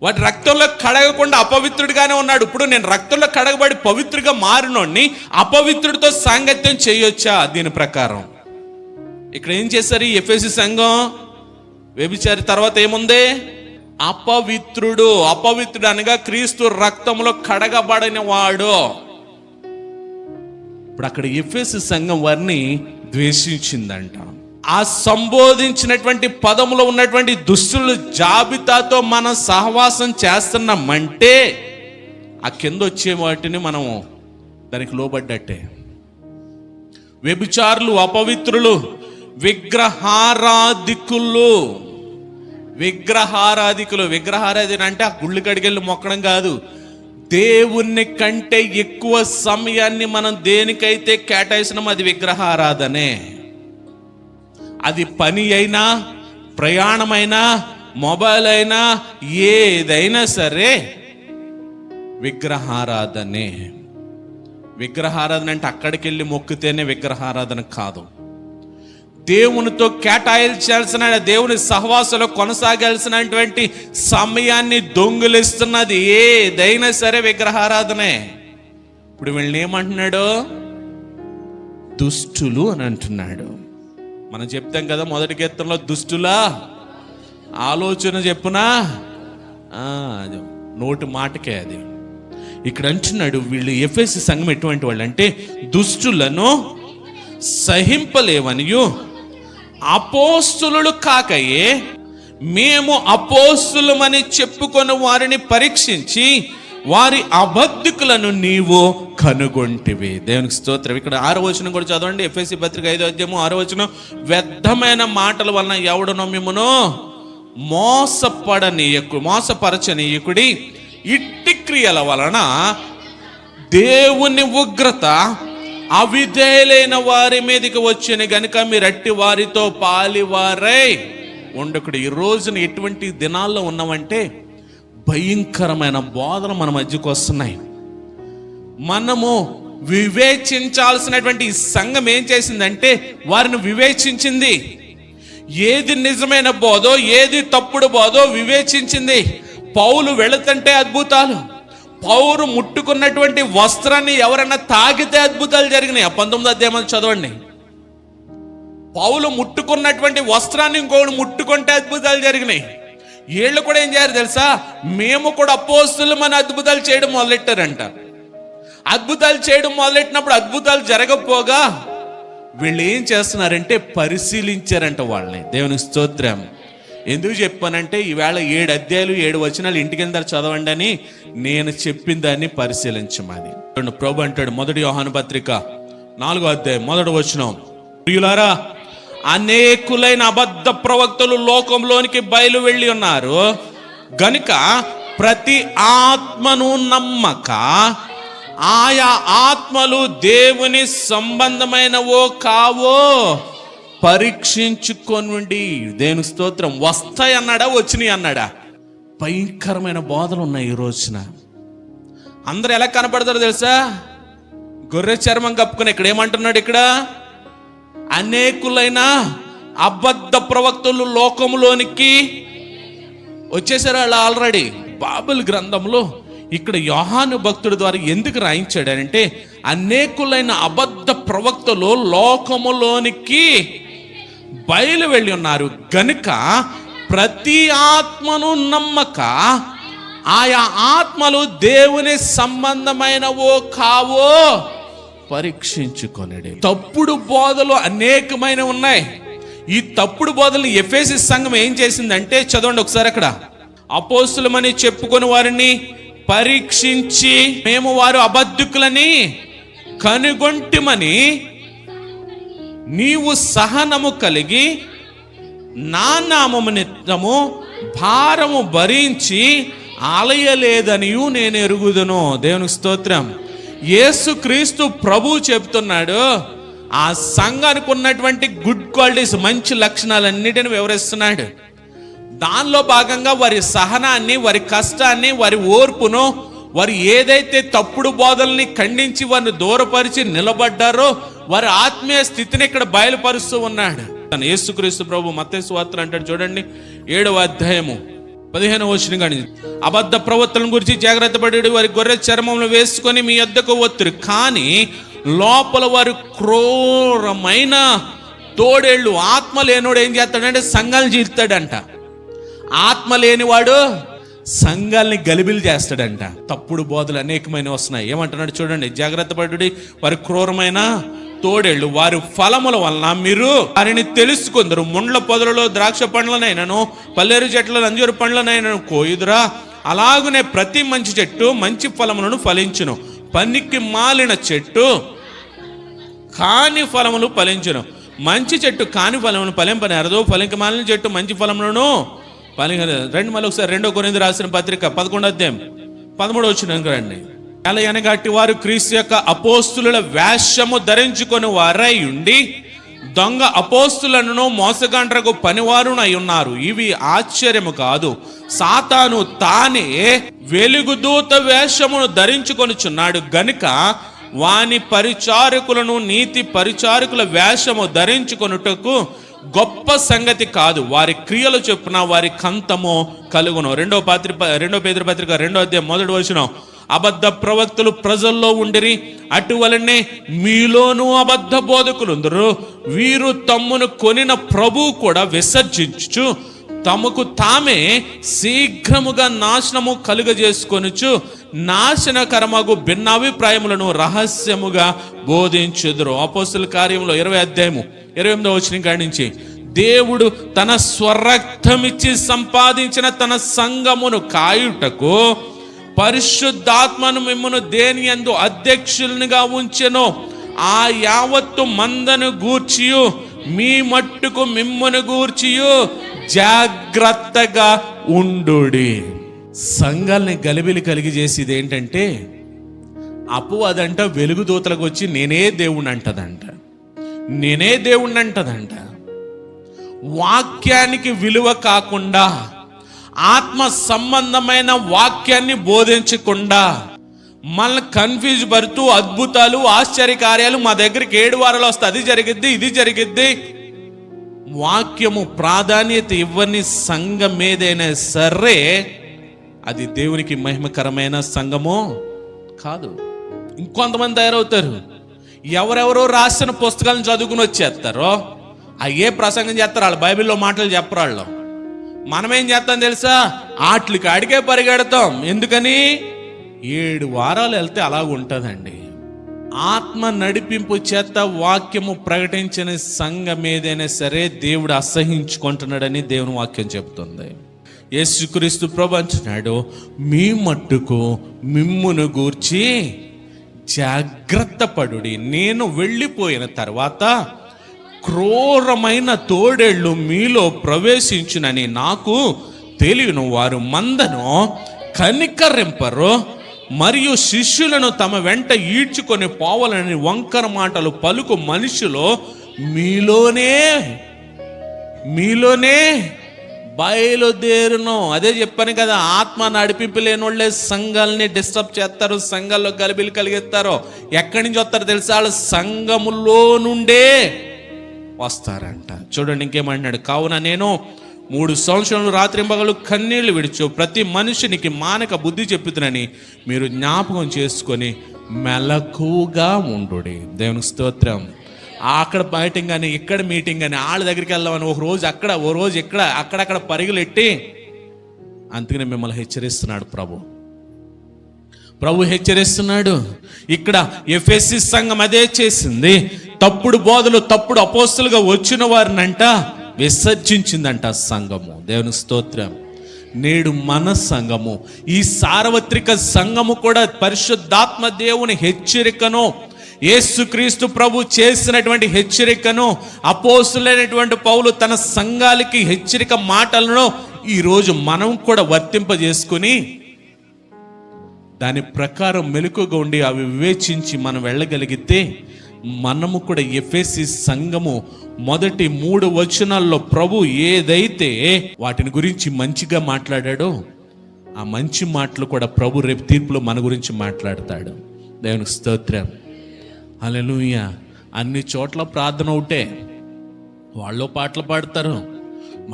వాడి రక్తంలో కడగకుండా అపవిత్రుడిగానే ఉన్నాడు. ఇప్పుడు నేను రక్తంలో కడగబడి పవిత్రుడిగా మారినోడిని అపవిత్రుడితో సాంగత్యం చేయొచ్చా? దీని ప్రకారం ఇక్కడ ఏం చేశారు ఈ ఎఫెసీ సంఘం? వ్యభిచారి తర్వాత ఏముంది? అపవిత్రుడు. అపవిత్రుడు అనగా క్రీస్తు రక్తంలో కడగబడిన వాడు. ఇప్పుడు అక్కడ ఎఫెసు సంఘం వారిని ద్వేషించిందంట. ఆ సంబోధించినటువంటి పదములో ఉన్నటువంటి దుష్టుల జాబితాతో మనం సహవాసం చేస్తున్నామంటే ఆ కింద వచ్చే వాటిని మనం దానికి లోబడ్డట్టే. వ్యభిచారులు, అపవిత్రులు, విగ్రహారాధికులు. విగ్రహారాధన అంటే ఆ గుళ్ళు కడిగెళ్ళి మొక్కడం కాదు. దేవుని కంటే ఎక్కువ సమయాన్ని మనం దేనికైతే కేటాయిస్తున్నామో అది విగ్రహారాధనే. అది పని అయినా, ప్రయాణమైనా, మొబైల్ అయినా, ఏదైనా సరే విగ్రహారాధనే. విగ్రహారాధన అంటే అక్కడికి వెళ్ళి మొక్కితేనే విగ్రహారాధన కాదు. దేవునితో కేటాయించాల్సిన, దేవుని సహవాసంలో కొనసాగాల్సినటువంటి సమయాన్ని దొంగిలిస్తున్నది ఏదైనా సరే విగ్రహారాధనే. ఇప్పుడు వీళ్ళని ఏమంటున్నాడు? దుష్టులు అని అంటున్నాడు. మనం చెప్తాం కదా మొదటి కీర్తనలో, దుష్టులా ఆలోచన చెప్పునా, నోటి మాటకే అది. ఇక్కడ అంటున్నాడు వీళ్ళు ఎఫెసు సంఘం ఎటువంటి వాళ్ళు అంటే, దుష్టులను సహింపలేవనియు అపోస్తులు కాకయే మేము అపోస్తులమని చెప్పుకొని వారిని పరీక్షించి వారి అబద్ధికులను నీవు కనుగొంటివి. దేవునికి స్తోత్రం. ఇక్కడ 6వ వచనం కూడా చదవండి. ఎఫెసీ పత్రిక 5వ అధ్యాయము 6వ వచనం. వ్యర్థమైన మాటల వలన ఎవడునో మిమ్మును మోసపరచనీయకుడి. ఇట్టి క్రియల వలన దేవుని ఉగ్రత అవిధేయులైన వారి మీదకి వచ్చిన గనుక మీరు అట్టి వారితో పాలివారై ఉండకుడు. ఈ రోజున ఎటువంటి దినాల్లో ఉన్నామంటే భయంకరమైన బోధన మన మధ్యకు వస్తున్నాయి. మనము వివేచించాల్సినటువంటి ఈ సంఘం ఏం చేసిందంటే వారిని వివేచించింది. ఏది నిజమైన బోధో, ఏది తప్పుడు బోధో వివేచించింది. పౌలు వెళుతుంటే అద్భుతాలు, పౌరు ముట్టుకున్నటువంటి వస్త్రాన్ని ఎవరైనా తాగితే అద్భుతాలు జరిగినాయి. 19వ అధ్యాయం చదవండి. పౌలు ముట్టుకున్నటువంటి వస్త్రాన్ని ఇంకొకటి ముట్టుకుంటే అద్భుతాలు జరిగినాయి. వీళ్ళు కూడా ఏం చేయాలి తెలుసా? మేము కూడా అపోస్తులమని అద్భుతాలు చేయడం మొదలెట్టారంట. అద్భుతాలు చేయడం మొదలెట్టినప్పుడు అద్భుతాలు జరగకపోగా వీళ్ళు ఏం చేస్తున్నారంటే పరిశీలించారంట వాళ్ళని. దేవుని స్తోత్రం. ఎందుకు చెప్పానంటే ఈవేళ 7 అధ్యాయాలు 7 వచనాలు ఇంటికి వెళ్తారు చదవండి అని నేను చెప్పిన దాన్ని పరిశీలించమని ప్రభు అంటాడు. 1 యోహాను పత్రిక 4వ అధ్యాయం 1వ వచనం. ప్రియులారా, అనేకులైన అబద్ధ ప్రవక్తలు లోకంలోనికి బయలు వెళ్ళి ఉన్నారు గనుక ప్రతి ఆత్మను నమ్మక ఆయా ఆత్మలు దేవుని సంబంధమైనవో కావో పరీక్షించుకోండి. దేవుని స్తోత్రం. వస్తాయి అన్నాడా, వచ్చినాయి అన్నాడా? భయంకరమైన బోధలు ఉన్నాయి ఈ రోజున. అందరూ ఎలా కనపడతారో తెలుసా? గొర్రె చర్మం కప్పుకుని. ఇక్కడ ఏమంటున్నాడు? ఇక్కడ అనేకులైన అబద్ధ ప్రవక్తలు లోకములోనికి వచ్చేసారు వాళ్ళు ఆల్రెడీ. బైబిల్ గ్రంథంలో ఇక్కడ యోహాను భక్తుడి ద్వారా ఎందుకు రాయించాడంటే అనేకులైన అబద్ధ ప్రవక్తలు లోకములోనికి బయలు వెళ్ళి ఉన్నారు గనుక ప్రతి ఆత్మను నమ్మక ఆయా ఆత్మలు దేవుని సంబంధమైనవో కావో పరీక్షించుకొనడి. తప్పుడు బోధలు అనేకమైన ఉన్నాయి. ఈ తప్పుడు బోధలు ఎఫెసీ సంఘం ఏం చేసిందంటే చదవండి ఒకసారి. అక్కడ అపోస్తులమని చెప్పుకొని వారిని పరీక్షించి మేము వారు అబద్ధికులని కనుగొంటిమని నీవు సహనము కలిగి నా నామము నిమిత్తము భారము భరించి ఆలయలేదనియు నేను ఎరుగుదును. దేవునికి స్తోత్రం. యేసుక్రీస్తు ప్రభు చెప్తున్నాడు. ఆ సంఘానికి ఉన్నటువంటి గుడ్ క్వాలిటీస్, మంచి లక్షణాలన్నిటిని వివరిస్తున్నాడు. దానిలో భాగంగా వారి సహనాన్ని, వారి కష్టాన్ని, వారి ఓర్పును, వారు ఏదైతే తప్పుడు బోధల్ని ఖండించి వారిని దూరపరిచి నిలబడ్డారో వారి ఆత్మీయ స్థితిని ఇక్కడ బయలుపరుస్తూ ఉన్నాడు. యేసుక్రీస్తు ప్రభు మత్తయి సువార్త అంటాడు చూడండి 7వ అధ్యాయము 15వ వచనం. కానీ అబద్ధ ప్రవక్తలను గురించి జాగ్రత్త పడి వారి గొర్రె చర్మములు వేసుకొని మీ యొద్దకు వత్తురు, కానీ లోపల వారు క్రూరమైన తోడేళ్ళు. ఆత్మ లేనోడు ఏం చేస్తాడంటే సంఘాలు చీల్తాడంట. ఆత్మ లేనివాడు సంఘాల్ని గలిబిలి చేస్తాడంట. తప్పుడు బోధలు అనేకమైన వస్తున్నాయి. ఏమంటున్నాడు చూడండి, జాగ్రత్త పడుడి, వారి క్రూరమైన తోడేళ్ళు వారి ఫలముల వలన మీరు వారిని తెలుసుకుందరు. ముండ్ల పొదలలో ద్రాక్ష పండ్లనైనను పల్లేరు చెట్ల అంజూరు పండ్లనైనను కోయుదురా. అలాగునే ప్రతి మంచి చెట్టు మంచి ఫలములను ఫలించును, పనికి మాలిన చెట్టు కాని ఫలములు ఫలించును. మంచి చెట్టు కాని ఫలములను ఫలింపనేరదు, ఫలింక మాలిన చెట్టు మంచి ఫలములను రండి. మళ్ళీ ఒకసారి 2 కొరింథీయులకు రాసిన పత్రిక 11వ అధ్యాయం 13వ వచనం రండి. అలా అనగాటి వారు క్రీస్తు యొక్క అపోస్తుల వేషము ధరించుకొని వారై ఉండి దొంగ అపోస్తులను మోసగాండ్రకు పనివారునై ఉన్నారు. ఇవి ఆశ్చర్యము కాదు, సాతాను తానే వెలుగుదూత వేషమును ధరించుకొనుచున్నాడు గనుక వాని పరిచారకులను నీతి పరిచారకుల వేషము ధరించుకొనుటకు గొప్ప సంగతి కాదు, వారి క్రియలు చొప్పున వారి కంతము కలుగును. 2 పేతురు పత్రిక 2వ అధ్యాయం 1వ వచనం. అబద్ధ ప్రవక్తలు ప్రజల్లో ఉండిరి, అటువలనే మీలోనూ అబద్ధ బోధకులుందరు. వీరు తమ్మును కొనిన ప్రభువు కూడా విసర్జించుచు తమకు తామే శీఘ్రముగా నాశనము కలుగజేసుకొనుచు నాశనకరమగు భిన్నాభిప్రాయములను రహస్యముగా బోధించుదురు. అపోస్తుల కార్యములో 20వ అధ్యాయము 28వ వచనం కాడి నుంచి, దేవుడు తన స్వరక్తమిచ్చి సంపాదించిన తన సంఘమును కాయుటకు పరిశుద్ధాత్మను మిమ్మును దేని యందు అధ్యక్షులుగా ఉంచెను. ఆ యావత్తు మందను గూర్చియు మీ మట్టుకు మిమ్మును గూర్చియు జాగ్రత్తగా ఉండుడి. సంఘాలని గలిబిలి కలిగి చేసేది ఏంటంటే, అపవాదంట వెలుగుదూతలకు వచ్చి నేనే దేవుణ్ణి అంటదంట, నేనే దేవుణ్ణి అంటదంట. వాక్యానికి విలువ కాకుండా, ఆత్మ సంబంధమైన వాక్యాన్ని బోధించకుండా మనల్ని కన్ఫ్యూజ్ పడుతూ అద్భుతాలు ఆశ్చర్యకార్యాలు మా దగ్గరికి 7 వారాలు వస్తే అది జరిగిద్ది ఇది జరిగిద్ది. వాక్యము ప్రాధాన్యత ఇవ్వని సంఘం ఏదైనా సరే అది దేవునికి మహిమకరమైన సంఘము కాదు. ఇంకొంతమంది తయారవుతారు, ఎవరెవరో రాసిన పుస్తకాలను చదువుకుని వచ్చేస్తారో అయ్యే ప్రసంగం చేస్తారు, వాళ్ళు బైబిల్లో మాటలు చెప్పరు. వాళ్ళు మనమేం చేస్తాం తెలుసా, ఆటలకి అడిగే పరిగెడతాం. ఎందుకని 7 వారాలు వెళ్తే అలాగుంటుందండి. ఆత్మ నడిపింపు చేత వాక్యము ప్రకటించిన సంఘం ఏదైనా సరే దేవుడు అసహించుకుంటున్నాడని దేవుని వాక్యం చెప్తుంది. యేసుక్రీస్తు ప్రభువు అంటున్నాడు, మీ మట్టుకు మిమ్మును గూర్చి జాగ్రత్త పడుడి. నేను వెళ్ళిపోయిన తర్వాత క్రూరమైన తోడేళ్ళు మీలో ప్రవేశించునని నాకు తెలియను. వారు మందను కనికరింపరు మరియు శిష్యులను తమ వెంట ఈడ్చుకొని పోవాలని వంకర మాటలు పలుకు మనుషులు మీలోనే బయలుదేరును. అదే చెప్పాను కదా, ఆత్మ నడిపింపు లేని వాళ్ళే సంఘాలని డిస్టర్బ్ చేస్తారు, సంఘాల్లో గలిబిలి కలిగిస్తారు. ఎక్కడి నుంచి వస్తారు తెలుసా, వాళ్ళు సంఘములో నుండే వస్తారంట. చూడండి ఇంకేమంటున్నాడు, కావున నేను 3 సంవత్సరాలు రాత్రింబగలు కన్నీళ్లు విడిచు ప్రతి మనిషినికి మానక బుద్ధి చెప్పుతునని మీరు జ్ఞాపకం చేసుకొని మెలకుగా ఉండుడి. దేవునికి స్తోత్రం. అక్కడ మీటింగ్ అని ఇక్కడ మీటింగ్ అని వాళ్ళ దగ్గరికి వెళ్దామని ఒక రోజు అక్కడ ఓ రోజు ఇక్కడ అక్కడక్కడ పరుగులెట్టి, అందుకనే మిమ్మల్ని హెచ్చరిస్తున్నాడు ప్రభు హెచ్చరిస్తున్నాడు. ఇక్కడ ఎఫెసీ సంఘం అదే చేసింది. తప్పుడు బోధలు తప్పుడు అపోస్తులుగా వచ్చిన వారినంట విసర్జించిందంట సంఘము. దేవుని స్తోత్రం. నేడు మన సంఘము, ఈ సార్వత్రిక సంఘము కూడా పరిశుద్ధాత్మ దేవుని హెచ్చరికను, యేసుక్రీస్తు ప్రభు చేసినటువంటి హెచ్చరికను, అపోస్తులైనటువంటి పౌలు తన సంఘాలకి హెచ్చరిక మాటలను ఈరోజు మనం కూడా వర్తింపజేసుకుని దాని ప్రకారం మెలకుగా ఉండి అవి వివేచించి మనం వెళ్ళగలిగితే మనము కూడా ఎఫెసీ సంఘము మొదటి 3 వచనాల్లో ప్రభు ఏదైతే వాటిని గురించి మంచిగా మాట్లాడాడో ఆ మంచి మాటలు కూడా ప్రభు రేపు తీర్పులో మన గురించి మాట్లాడతాడు. దేవునికి స్తోత్రం. హల్లెలూయా. అన్ని చోట్ల ప్రార్థన ఒకటే, వాళ్ళు పాటలు పాడతారు,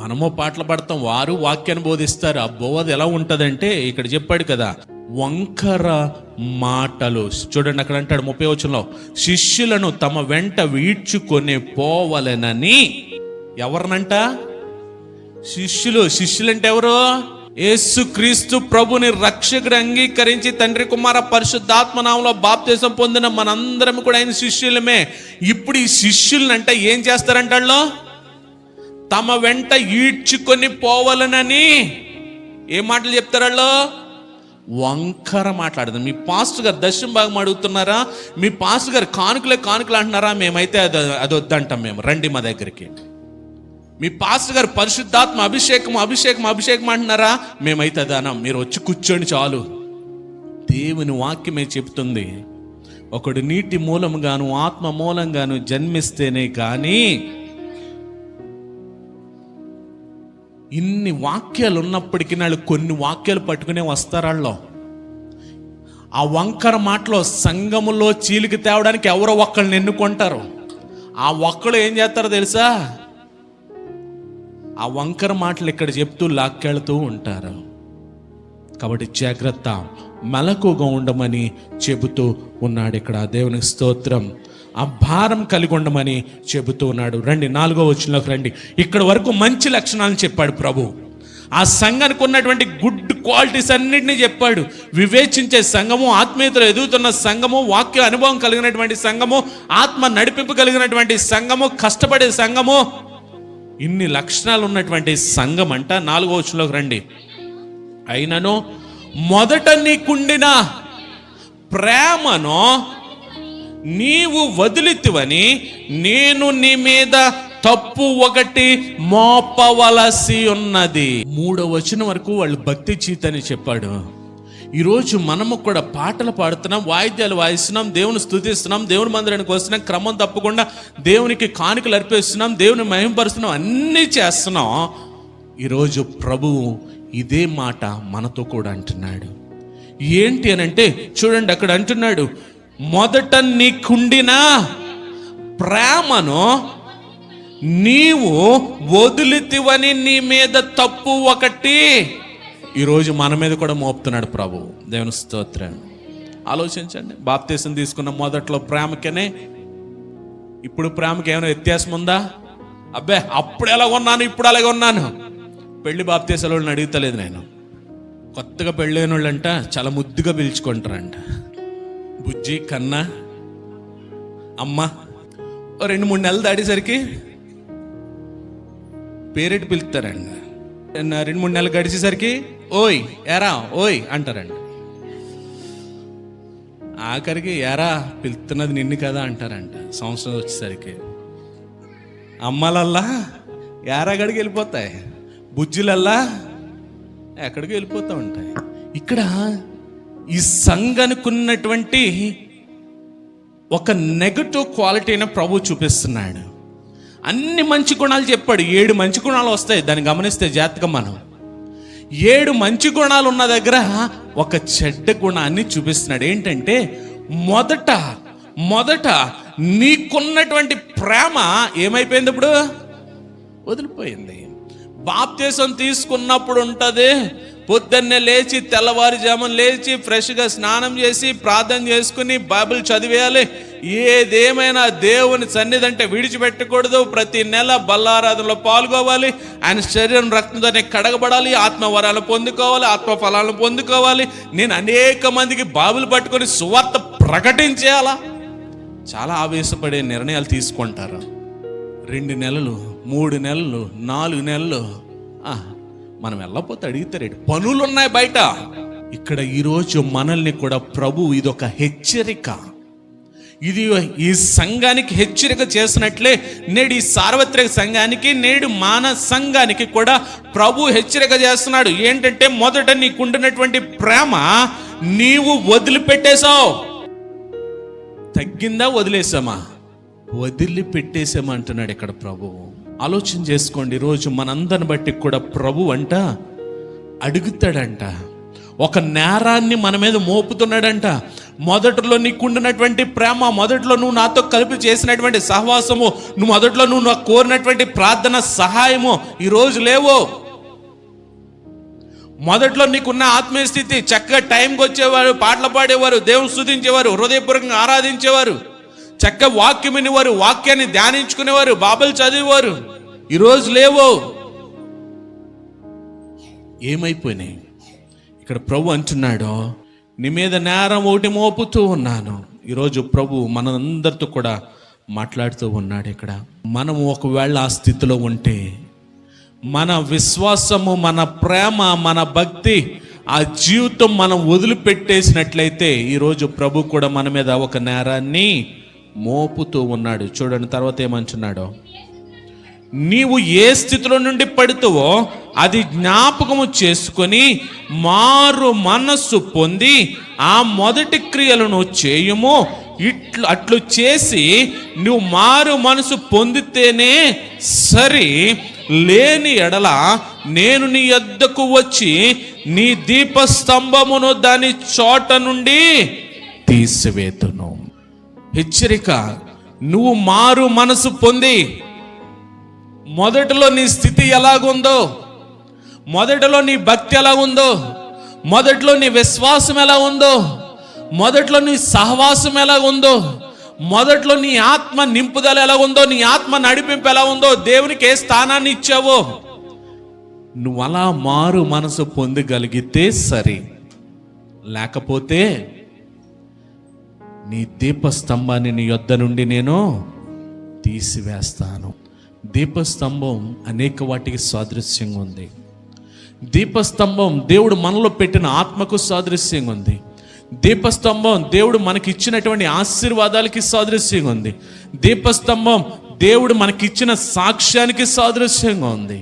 మనమో పాటలు పాడతాం, వారు వాక్యాన్ని బోధిస్తారు. ఆ బోధ ఎలా ఉంటుందంటే ఇక్కడ చెప్పాడు కదా, వంకర మాటలు. చూడండి అక్కడ అంటాడు 30వ వచనంలో, శిష్యులను తమ వెంట వీడ్చుకొని పోవలెనని. ఎవరినంట? శిష్యులు అంటే ఎవరు? యేసు క్రీస్తు ప్రభుని రక్షకుడు అంగీకరించి తండ్రి కుమార పరిశుద్ధాత్మ నామములో బాప్తిసం పొందిన మనందరం కూడా ఆయన శిష్యులమే. ఇప్పుడు ఈ శిష్యులనంటే ఏం చేస్తారంట? వాళ్ళు తమ వెంట ఈడ్చుకొని పోవాలనని ఏ మాటలు చెప్తారు? వాళ్ళు వంకర మాట్లాడదు. మీ పాస్టర్ గారు దశమ భాగం అడుగుతున్నారా? మీ పాస్టర్ గారు కానుకలు అంటున్నారా? మేమైతే అది వద్దంటాం. మేము రండి మా దగ్గరికి. మీ పాస్టర్ గారు పరిశుద్ధాత్మ అభిషేకం అంటున్నారా? మేమైతే అదానం. మీరు వచ్చి కూర్చోండి చాలు. దేవుని వాక్యమే చెప్తుంది, ఒకడు నీటి మూలంగాను ఆత్మ మూలంగాను జన్మిస్తేనే కానీ. ఇన్ని వాక్యాలు ఉన్నప్పటికీ వాళ్ళు కొన్ని వాక్యాలు పట్టుకునే వస్తారు. వాళ్ళు ఆ వంకర మాటలో సంఘములో చీలికి తేవడానికి ఎవరో ఒక్కళ్ళని ఎన్నుకుంటారు. ఆ ఒక్కడు ఏం చేస్తారో తెలుసా? ఆ వంకర మాటలు ఇక్కడ చెప్తూ లాక్కెళ్తూ ఉంటారు. కాబట్టి జాగ్రత్త, మెలకుగా ఉండమని చెబుతూ ఉన్నాడు ఇక్కడ. దేవునికి స్తోత్రం. ఆ భారం కలిగి ఉండమని చెబుతూ ఉన్నాడు. రండి 4వ వచనంలోకి రండి. ఇక్కడ వరకు మంచి లక్షణాలను చెప్పాడు ప్రభు. ఆ సంఘానికి ఉన్నటువంటి గుడ్ క్వాలిటీస్ అన్నింటినీ చెప్పాడు. వివేచించే సంఘము, ఆత్మీయతలో ఎదుగుతున్న సంఘము, వాక్య అనుభవం కలిగినటువంటి సంఘము, ఆత్మ నడిపింపు కలిగినటువంటి సంఘము, కష్టపడే సంఘము, ఇన్ని లక్షణాలు ఉన్నటువంటి సంఘం అంట. 4వ వచనంలోకి రండి. అయినను మొదట నీకుండిన ప్రేమను నీవు వదిలితివని నేను నీ మీద తప్పు ఒకటి మోపవలసి ఉన్నది. 3వ వచనం వరకు వాళ్ళు భక్తి జీవితాన్ని చెప్పాడు. ఈరోజు మనము కూడా పాటలు పాడుతున్నాం, వాయిద్యాలు వాయిస్తున్నాం, దేవుని స్తుతిస్తున్నాం, దేవుని మందిరానికి వస్తున్నాం, క్రమం తప్పకుండా దేవునికి కానుకలు అర్పిస్తున్నాం, దేవుని మహిమపరుస్తున్నాం, అన్నీ చేస్తున్నాం. ఈరోజు ప్రభువు ఇదే మాట మనతో కూడా అంటున్నాడు. ఏంటి అని అంటే చూడండి, అక్కడ అంటున్నాడు, మొదట నీకుండిన ప్రేమను నీవు వదిలితివని నీ మీద తప్పు ఒకటి ఈరోజు మన మీద కూడా మోపుతున్నాడు ప్రభు. దేవుని స్తోత్రం. ఆలోచించండి, బాప్తీసం తీసుకున్న మొదట్లో ప్రేమకనే ఇప్పుడు ప్రేమకి ఏమైనా వ్యత్యాసం ఉందా? అబ్బే అప్పుడు ఎలా ఉన్నాను ఇప్పుడు అలాగే ఉన్నాను. పెళ్లి బాప్తీసాల వాళ్ళని అడుగుతలేదు నేను. కొత్తగా పెళ్ళైన వాళ్ళంట చాలా ముద్దుగా పిలుచుకుంటారంట. బుజ్జి, కన్నా, అమ్మ. 2-3 నెలలు దాటేసరికి పేరెట్టి పిలుస్తారండి. 2-3 నెలలు గడిచేసరికి ఓయ్ ఎరా ఓయ్ అంటారండి. ఆఖరికి ఎరా పిలుస్తున్నది నిన్ను కదా అంటారంట. సంవత్సరం వచ్చేసరికి అమ్మలల్లా ఎరా గడికి వెళ్ళిపోతాయి, బుజ్జిలల్లా ఎక్కడికి వెళ్ళిపోతూ ఉంటాయి. ఇక్కడ ఈ సంఘానికి ఉన్నటువంటి ఒక నెగటివ్ క్వాలిటీని ప్రభు చూపిస్తున్నాడు. అన్ని మంచి గుణాలు చెప్పాడు. 7 మంచి గుణాలు వస్తాయి. దాన్ని గమనిస్తే జాగ్రత్తగా మనం 7 మంచి గుణాలు ఉన్న దగ్గర ఒక చెడ్డ గుణాన్ని చూపిస్తున్నాడు. ఏంటంటే మొదట నీకున్నటువంటి ప్రేమ ఏమైపోయింది? ఇప్పుడు వదిలిపోయింది. బాప్తీసం తీసుకున్నప్పుడు ఉంటుంది, పొద్దున్నే లేచి తెల్లవారుజామున లేచి ఫ్రెష్గా స్నానం చేసి ప్రార్థన చేసుకుని బైబిల్ చదివేయాలి. ఏదేమైనా దేవుని సన్నిధి అంటే విడిచిపెట్టకూడదు. ప్రతి నెల బల్లారాధనలో పాల్గొవాలి. ఆయన శరీరం రక్తంతోనే కడగబడాలి. ఆత్మవరాలు పొందుకోవాలి, ఆత్మ ఫలాలను పొందుకోవాలి. నేను అనేక మందికి బైబిల్ పట్టుకొని సువార్త ప్రకటించేయాలా? చాలా ఆవేశపడే నిర్ణయాలు తీసుకుంటారు. 2 నెలలు, 3 నెలలు, 4 నెలలు మనం వెళ్ళకపోతే అడిగితారేంటి? పనులు ఉన్నాయి బయట. ఇక్కడ ఈరోజు మనల్ని కూడా ప్రభు ఇదొక హెచ్చరిక. ఇది ఈ సంఘానికి హెచ్చరిక చేసినట్లే నేడు ఈ సార్వత్రిక సంఘానికి, నేడు మాన సంఘానికి కూడా ప్రభు హెచ్చరిక చేస్తున్నాడు. ఏంటంటే మొదట నీకుండినటువంటి ప్రేమ నీవు వదిలిపెట్టేశావు. తగ్గిందా? వదిలేసామా? వదిలిపెట్టేసామా అంటున్నాడు ఇక్కడ ప్రభువు. ఆలోచన చేసుకోండి. ఈరోజు మనందరిని బట్టి కూడా ప్రభు అంట అడుగుతాడంట, ఒక నేరాన్ని మన మీద మోపుతున్నాడంట. మొదట్లో నీకుండినటువంటి ప్రేమ, మొదట్లో నువ్వు నాతో కలిపి చేసినటువంటి సహవాసము, మొదట్లో నువ్వు నాకు కోరినటువంటి ప్రార్థన సహాయము ఈరోజు లేవు. మొదట్లో నీకున్న ఆత్మీయ స్థితి, చక్కగా టైంకి వచ్చేవారు, పాటలు పాడేవారు, దేవుని స్తుతించేవారు, హృదయపూర్వకంగా ఆరాధించేవారు, చక్కగా వాక్యం వినేవారు, వాక్యాన్ని ధ్యానించుకునేవారు, బైబిల్ చదివేవారు, ఈరోజు లేవు. ఏమైపోయినాయి? ఇక్కడ ప్రభు అంటున్నాడు, నీ మీద నేరం ఒకటి మోపుతూ ఉన్నాను. ఈరోజు ప్రభు మనందరితో కూడా మాట్లాడుతూ ఉన్నాడు. ఇక్కడ మనం ఒకవేళ ఆ స్థితిలో ఉంటే, మన విశ్వాసము, మన ప్రేమ, మన భక్తి, ఆ జీవితం మనం వదిలిపెట్టేసినట్లయితే ఈరోజు ప్రభు కూడా మన మీద ఒక నేరాన్ని మోపుతూ ఉన్నాడు. చూడండి తర్వాత ఏమంటున్నాడో, నీవు ఏ స్థితిలో నుండి పడుతావో అది జ్ఞాపకము చేసుకొని మారు మనస్సు పొంది ఆ మొదటి క్రియలను చేయుము. అట్లు చేసి నువ్వు మారు మనసు పొందితేనే సరి, లేని ఎడల నేను నీ యొద్దకు వచ్చి నీ దీపస్తంభమును దాని చోట నుండి తీసివేతును. హెచ్చరిక, నువ్వు మారు మనసు పొంది, మొదటిలో నీ స్థితి ఎలాగుందో, మొదటిలో నీ భక్తి ఎలా ఉందో, మొదట్లో నీ విశ్వాసం ఎలా ఉందో, మొదట్లో నీ సహవాసం ఎలా ఉందో, మొదట్లో నీ ఆత్మ నింపుదల ఎలా ఉందో, నీ ఆత్మ నడిపింపు ఎలా ఉందో, దేవునికి ఏ స్థానాన్ని ఇచ్చావో, నువ్వు అలా మారు మనసు పొందగలిగితే సరి. లేకపోతే నీ దీపస్తంభాన్ని నీ యొద్ద నుండి నేను తీసివేస్తాను. దీపస్తంభం అనేక వాటికి సాదృశ్యంగా ఉంది. దీపస్తంభం దేవుడు మనలో పెట్టిన ఆత్మకు సాదృశ్యంగా ఉంది. దీపస్తంభం దేవుడు మనకి ఇచ్చినటువంటి ఆశీర్వాదాలకి సాదృశ్యంగా ఉంది. దీపస్తంభం దేవుడు మనకిచ్చిన సాక్ష్యానికి సాదృశ్యంగా ఉంది.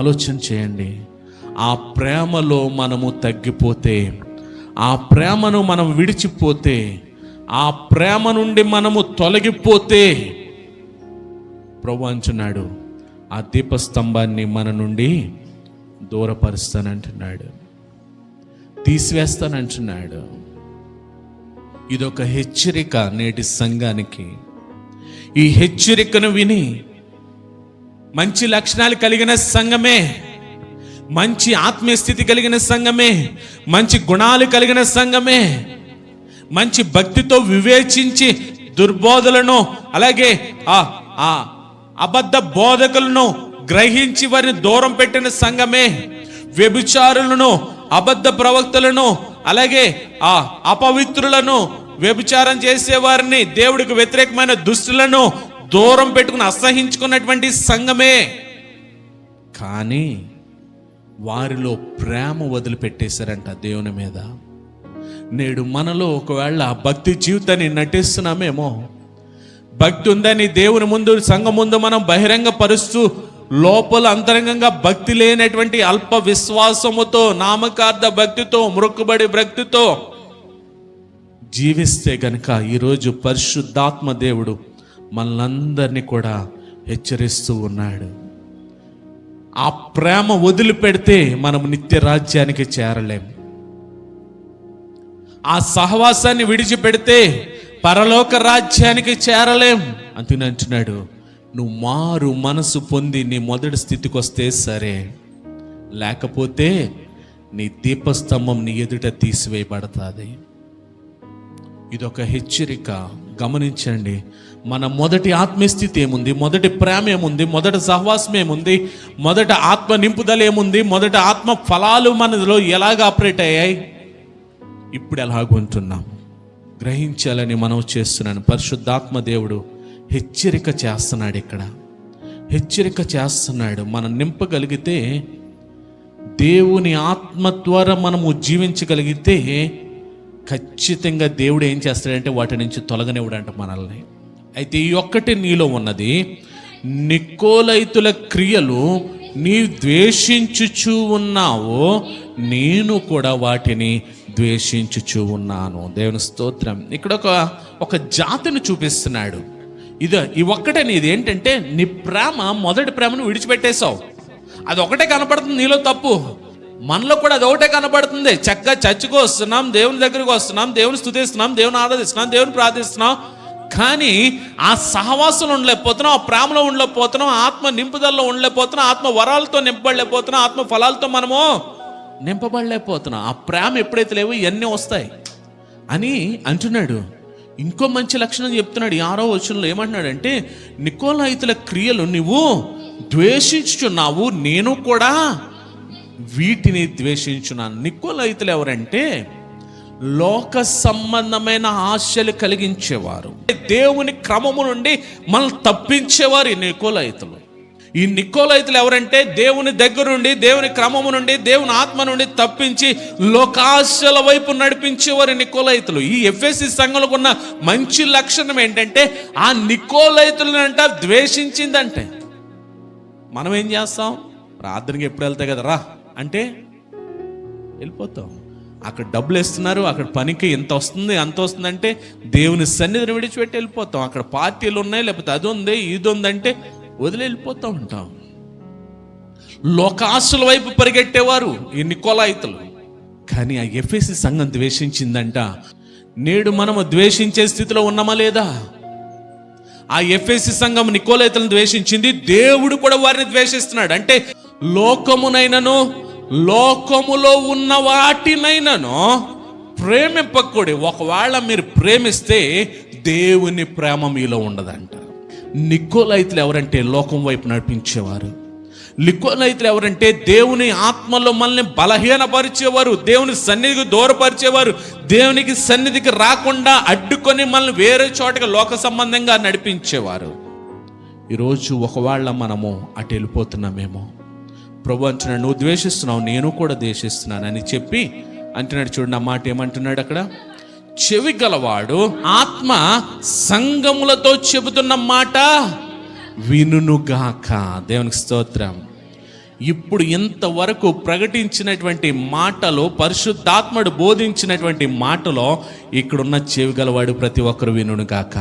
ఆలోచన చేయండి. ఆ ప్రేమలో మనము తగ్గిపోతే, ఆ ప్రేమను మనం విడిచిపోతే, ఆ ప్రేమ నుండి మనము తొలగిపోతే, ప్రభు అంటున్నాడు, ఆ దీపస్తంభాన్ని మన నుండి దూరపరుస్తానంటున్నాడు, తీసివేస్తానంటున్నాడు. ఇదొక హెచ్చరిక నేటి సంఘానికి. ఈ హెచ్చరికను విని మంచి లక్షణాలు కలిగిన సంఘమే, మంచి ఆత్మీయ స్థితి కలిగిన సంఘమే, మంచి గుణాలు కలిగిన సంఘమే, మంచి భక్తితో వివేచించి దుర్బోధలను, అలాగే ఆ అబద్ధ బోధకులను గ్రహించి వారిని దూరం పెట్టిన సంఘమే, వ్యభిచారులను, అబద్ధ ప్రవక్తలను, అలాగే ఆ అపవిత్రులను, వ్యభిచారం చేసేవారిని, దేవుడికి వ్యతిరేకమైన దుష్టులను దూరం పెట్టుకుని అసహించుకున్నటువంటి సంఘమే. కానీ వారిలో ప్రేమ వదిలిపెట్టేశారంట దేవుని మీద. నేడు మనలో ఒకవేళ భక్తి జీవితాన్ని నటిస్తున్నామేమో, భక్తి ఉందని దేవుని ముందు, సంఘం ముందు మనం బహిరంగ పరుస్తూ లోపల అంతరంగంగా భక్తి లేనటువంటి అల్ప విశ్వాసముతో, నామకార్థ భక్తితో, మృక్కుబడి భక్తితో జీవిస్తే గనుక ఈరోజు పరిశుద్ధాత్మ దేవుడు మనలందరినీ కూడా హెచ్చరిస్తూ ఉన్నాడు. ఆ ప్రేమ వదిలిపెడితే మనం నిత్య రాజ్యానికి చేరలేం. ఆ సహవాసాన్ని విడిచిపెడితే పరలోక రాజ్యానికి చేరలేం. అందుకని అంటున్నాడు, నువ్వు మారు మనసు పొంది నీ మొదటి స్థితికి వస్తే సరే, లేకపోతే నీ దీపస్తంభం నీ ఎదుట తీసివేయబడుతుంది. ఇదొక హెచ్చరిక. గమనించండి, మన మొదటి ఆత్మస్థితి ఏముంది, మొదటి ప్రేమ ఏముంది, మొదటి సహవాసం ఏముంది, మొదట ఆత్మ నింపుదల ఏముంది, మొదట ఆత్మ ఫలాలు మనలో ఎలాగ ఆపరేట్ అయ్యాయి, ఇప్పుడు ఎలాగుంటున్నాం గ్రహించాలని మనం చేస్తున్నాను. పరిశుద్ధాత్మ దేవుడు హెచ్చరిక చేస్తున్నాడు. ఇక్కడ హెచ్చరిక చేస్తున్నాడు. మనం నింపగలిగితే, దేవుని ఆత్మ ద్వారా మనము జీవించగలిగితే ఖచ్చితంగా దేవుడు ఏం చేస్తాడంటే వాటి నుంచి తొలగనివ్వడంట మనల్ని. అయితే ఈ ఒక్కటి నీలో ఉన్నది, నికోలైతుల క్రియలు నీ ద్వేషించుచూ ఉన్నావో నేను కూడా వాటిని ద్వేషించుచూ ఉన్నాను. దేవుని స్తోత్రం. ఇక్కడ ఒక జాతిని చూపిస్తున్నాడు. ఈ ఒక్కటే నీది ఏంటంటే, నీ ప్రేమ, మొదటి ప్రేమను విడిచిపెట్టేశావు. అది ఒకటే కనపడుతుంది నీలో తప్పు. మనలో కూడా అది ఒకటే కనపడుతుంది. చక్కగా చర్చికి వస్తున్నాం, దేవుని దగ్గరికి వస్తున్నాం, దేవుని స్తుతిస్తున్నాం, దేవుని ఆరాధిస్తున్నాం, దేవుని ప్రార్థిస్తున్నాం, కానీ ఆ సహవాసంలో ఉండలేకపోతున్నాం, ఆ ప్రేమలో ఉండలేకపోతున్నాం, ఆత్మ నింపుదలలో ఉండలేకపోతున్నాం, ఆత్మ వరాలతో నింపబడలేకపోతున్నాం, ఆత్మ ఫలాలతో మనము నింపబడలేకపోతున్నాం. ఆ ప్రేమ ఎప్పుడైతే లేవో ఇవన్నీ వస్తాయి అని అంటున్నాడు. ఇంకో మంచి లక్షణం చెప్తున్నాడు. 6వ వచనంలో ఏమంటున్నాడంటే, నికోలైతుల క్రియలు నువ్వు ద్వేషించుచున్నావు, నేను కూడా వీటిని ద్వేషించున్నాను. నికోలైతులు ఎవరంటే లోక సంబంధమైన ఆశలు కలిగించేవారు, దేవుని క్రమము నుండి మనల్ని తప్పించేవారు ఈ నికోలైతులు. ఈ నికోలైతులు ఎవరంటే దేవుని దగ్గర నుండి, దేవుని క్రమము నుండి, దేవుని ఆత్మ నుండి తప్పించి లోకాశల వైపు నడిపించేవారు నికోలైతులు. ఈ ఎఫెసీ సంఘంలో ఉన్న మంచి లక్షణం ఏంటంటే ఆ నికోలైతులనంట ద్వేషించిందంటే. మనం ఏం చేస్తాం? ప్రార్థనకి ఎప్పుడు వెళ్తాయి కదా రా అంటే వెళ్ళిపోతాం. అక్కడ డబ్బులు ఇస్తున్నారు, అక్కడ పనికి ఎంత వస్తుంది అంత వస్తుంది అంటే దేవుని సన్నిధిని విడిచిపెట్టి వెళ్ళిపోతాం. అక్కడ పార్టీలు ఉన్నాయి, లేకపోతే అది ఉంది ఇది ఉందంటే వదిలి వెళ్ళిపోతూ ఉంటాం. లోకాసుల వైపు పరిగెట్టేవారు ఈ నికోలైతులు. కానీ ఆ ఎఫెసీ సంఘం ద్వేషించిందంట. నేడు మనము ద్వేషించే స్థితిలో ఉన్నామా లేదా? ఆ ఎఫెసీ సంఘం నికోలైతులను ద్వేషించింది, దేవుడు కూడా వారిని ద్వేషిస్తున్నాడు. అంటే లోకమునైనను లోకములో ఉన్న వాటినైనను ప్రేమింపకూడదు. ఒకవేళ మీరు ప్రేమిస్తే దేవుని ప్రేమ మీలో ఉండదంట. నికోలైతులు ఎవరంటే లోకం వైపు నడిపించేవారు. నికోలైతులు ఎవరంటే దేవుని ఆత్మలో మనల్ని బలహీనపరిచేవారు, దేవుని సన్నిధికి దూరపరిచేవారు, దేవునికి సన్నిధికి రాకుండా అడ్డుకొని మనల్ని వేరే చోటకి లోక సంబంధంగా నడిపించేవారు. ఈరోజు ఒకవేళ మనము అటు వెళ్ళిపోతున్నామేమో. ప్రభు అంటున్నాడు, నువ్వు ద్వేషిస్తున్నావు, నేను కూడా ద్వేషిస్తున్నాను అని చెప్పి అంటున్నాడు. చూడండి ఆ మాట ఏమంటున్నాడు అక్కడ, చెవి గలవాడు ఆత్మ సంఘములతో చెబుతున్న మాట వినుగాక. దేవునికి స్తోత్రం. ఇప్పుడు ఇంతవరకు ప్రకటించినటువంటి మాటలు, పరిశుద్ధాత్ముడు బోధించినటువంటి మాటలో ఇక్కడున్న చెవి గలవాడు ప్రతి ఒక్కరు వినుగాక.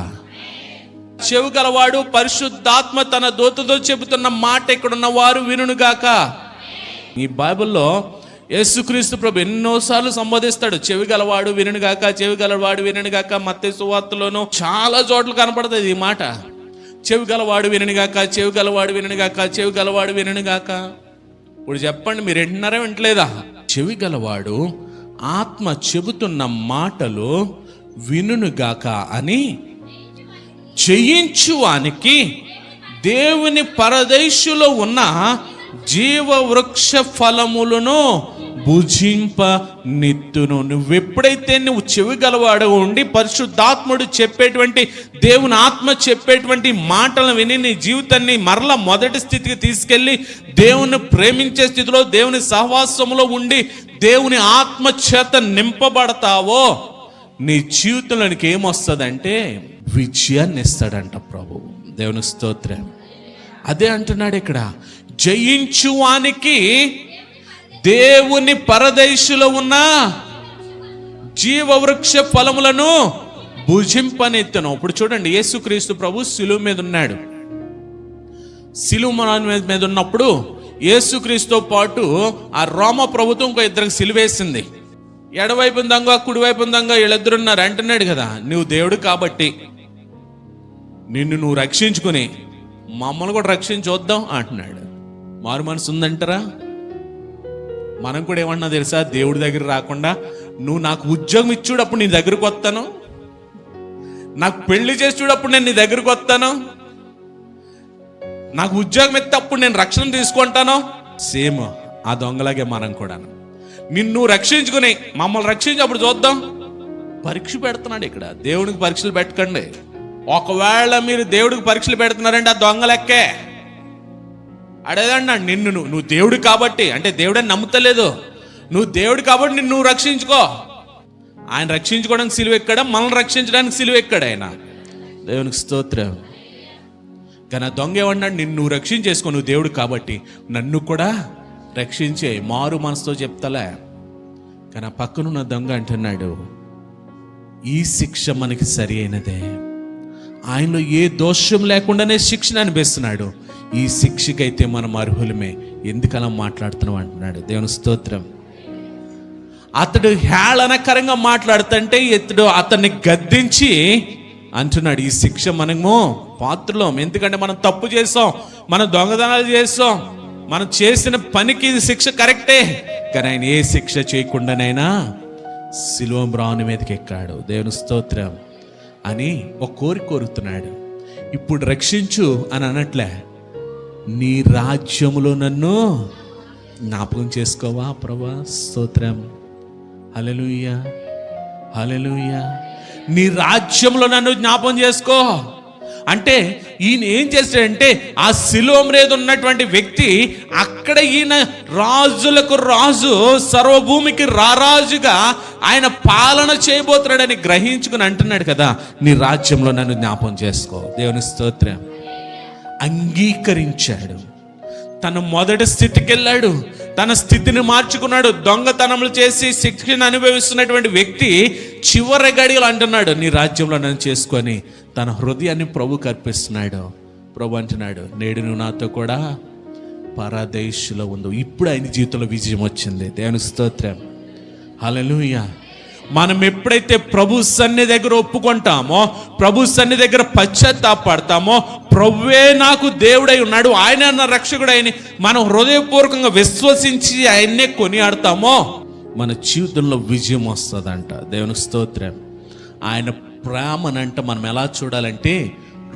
చెవి గలవాడు పరిశుద్ధాత్మ తన దూతతో చెబుతున్న మాట ఇక్కడున్న వారు వినుగాక. ఈ బైబిల్లో యేసుక్రీస్తు ప్రభు ఎన్నోసార్లు సంబోధిస్తాడు, చెవి గలవాడు వినుగాక, చెవి గలవాడు వినుగాక. మత్తయి సువార్తలోనూ చాలా చోట్ల కనపడుతుంది ఈ మాట. చెవి గలవాడు వినుగాక, చెవి గలవాడు వినుగాక, చెవి గలవాడు వినుగాక. ఇప్పుడు చెప్పండి, మీరు వింటున్నారా వింటలేదా? చెవి గలవాడు ఆత్మ చెబుతున్న మాటలు వినుగాక అని చేయించువానికి దేవుని పరదేశులో ఉన్న జీవ వృక్ష ఫలములను భుజింప నిత్తును. నువ్వెప్పుడైతే నువ్వు చెవి గలవాడు ఉండి పరిశుద్ధాత్ముడు చెప్పేటువంటి, దేవుని ఆత్మ చెప్పేటువంటి మాటలను విని నీ జీవితాన్ని మరలా మొదటి స్థితికి తీసుకెళ్ళి దేవుని ప్రేమించే స్థితిలో, దేవుని సహవాసంలో ఉండి దేవుని ఆత్మ చేత నింపబడతావో నీ జీవితంలోనికి ఏమొస్తుందంటే విజయాన్ని ఇస్తాడంట ప్రభు. దేవుని స్తోత్రం. అదే అంటున్నాడు ఇక్కడ, జయించువానికి దేవుని పరదేశులో ఉన్న జీవవృక్ష ఫలములను భుజింపనెత్తను. ఇప్పుడు చూడండి, యేసుక్రీస్తు ప్రభు శిలువ మీద ఉన్నాడు. శిలువ మీద ఉన్నప్పుడు యేసుక్రీస్తుతో పాటు ఆ రోమ ప్రభుత్వం ఇంకో ఇద్దరికి సిలువేసింది. ఎడవైపు దొంగ కుడివైపు దొంగ వీళ్ళిద్దరున్నారు. అంటున్నాడు కదా, నువ్వు దేవుడు కాబట్టి నిన్ను నువ్వు రక్షించుకుని మమ్మల్ని కూడా రక్షించొద్దాం అంటున్నాడు. మారు మనసు ఉందంటారా? మనం కూడా ఏమన్నా తెలుసా, దేవుడి దగ్గర రాకుండా నువ్వు నాకు ఉద్యోగం ఇచ్చుడు అప్పుడు నీ దగ్గరకు వస్తాను, నాకు పెళ్లి చేసి చూడప్పుడు నేను నీ దగ్గరకు వస్తాను, నాకు ఉద్యోగం ఎత్తే అప్పుడు నేను రక్షణ తీసుకుంటాను. సేమ్ ఆ దొంగలాగే మనం కూడా నిన్ను రక్షించుకుని మమ్మల్ని రక్షించి అప్పుడు చూద్దాం. పరీక్ష పెడుతున్నాడు ఇక్కడ. దేవుడికి పరీక్షలు పెట్టకండి. ఒకవేళ మీరు దేవుడికి పరీక్షలు పెడుతున్నారంటే ఆ దొంగ లెక్కే. అడేదన్నా నిన్ను నువ్వు దేవుడు కాబట్టి, అంటే దేవుడని నమ్ముతలేదు, నువ్వు దేవుడు కాబట్టి నిన్ను నువ్వు రక్షించుకో. ఆయన రక్షించుకోవడానికి సిలువ ఎక్కడా, మనల్ని రక్షించడానికి సిలువ ఎక్కడా ఆయన. దేవునికి స్తోత్రం. కానీ ఆ దొంగ ఏమన్నాడు, నిన్ను నువ్వు రక్షించేసుకో, నువ్వు దేవుడు కాబట్టి నన్ను కూడా రక్షించే. మారు మనసుతో చెప్తలే. కానీ ఆ పక్కనున్న దొంగ అంటున్నాడు, ఈ శిక్ష మనకి సరి అయినదే, ఆయనలో ఏ దోషం లేకుండానే శిక్షను అనిపిస్తున్నాడు, ఈ శిక్షకైతే మనం అర్హులమే, ఎందుకలా మాట్లాడుతున్నాం అంటున్నాడు. దేవుని స్తోత్రం. అతడు హేళనకరంగా మాట్లాడుతుంటే ఇతడు అతన్ని గద్దించి అంటున్నాడు, ఈ శిక్ష మనము పాత్రలం, ఎందుకంటే మనం తప్పు చేసాం, మనం దొంగతనాలు చేసాం, మనం చేసిన పనికి ఇది శిక్ష కరెక్టే. కానీ ఆయన ఏ శిక్ష చేయకుండానైనా శిలువ మ్రాను మీదకి ఎక్కాడు. దేవుని స్తోత్రం అని ఒక కోరుతున్నాడు. ఇప్పుడు రక్షించు అని అనట్లే, నీ రాజ్యములో నన్ను జ్ఞాపకం చేసుకోవా ప్రభా? స్తోత్రం. హల్లెలూయా, హల్లెలూయా. నీ రాజ్యంలో నన్ను జ్ఞాపకం చేసుకో అంటే ఈయన ఏం చేశాడంటే, ఆ శిలువ మీద ఉన్నటువంటి వ్యక్తి అక్కడ ఈయన రాజులకు రాజు, సర్వభూమికి రారాజుగా ఆయన పాలన చేయబోతున్నాడని గ్రహించుకుని అంటున్నాడు కదా, నీ రాజ్యంలో నన్ను జ్ఞాపకం చేసుకో. దేవుని స్తోత్రం. అంగీకరించాడు, తన మొదటి స్థితికి వెళ్ళాడు, తన స్థితిని మార్చుకున్నాడు. దొంగతనములు చేసి శిక్షను అనుభవిస్తున్నటువంటి వ్యక్తి చివరి గడియలు అంటున్నాడు, నీ రాజ్యంలో నన్ను చేసుకొని తన హృదయాన్ని ప్రభుకి అర్పిస్తున్నాడు. ప్రభు అంటున్నాడు, నేడు నువ్వు నాతో కూడా పరదేశులో ఉండు. ఇప్పుడు ఆయన జీవితంలో విజయం వచ్చింది. దేవుని స్తోత్రం. హల్లెలూయా. మనం ఎప్పుడైతే ప్రభు సన్నిధి దగ్గర ఒప్పుకుంటామో, ప్రభు సన్నిధి దగ్గర పశ్చాత్తాపడతామో, ప్రభువే నాకు దేవుడై ఉన్నాడు, ఆయన నా రక్షకుడైన మనం హృదయపూర్వకంగా విశ్వసించి ఆయన్నే కొనియాడతామో, మన జీవితంలో విజయం వస్తుందంట. దేవుని స్తోత్రం. ఆయన ప్రేమనంట మనం ఎలా చూడాలంటే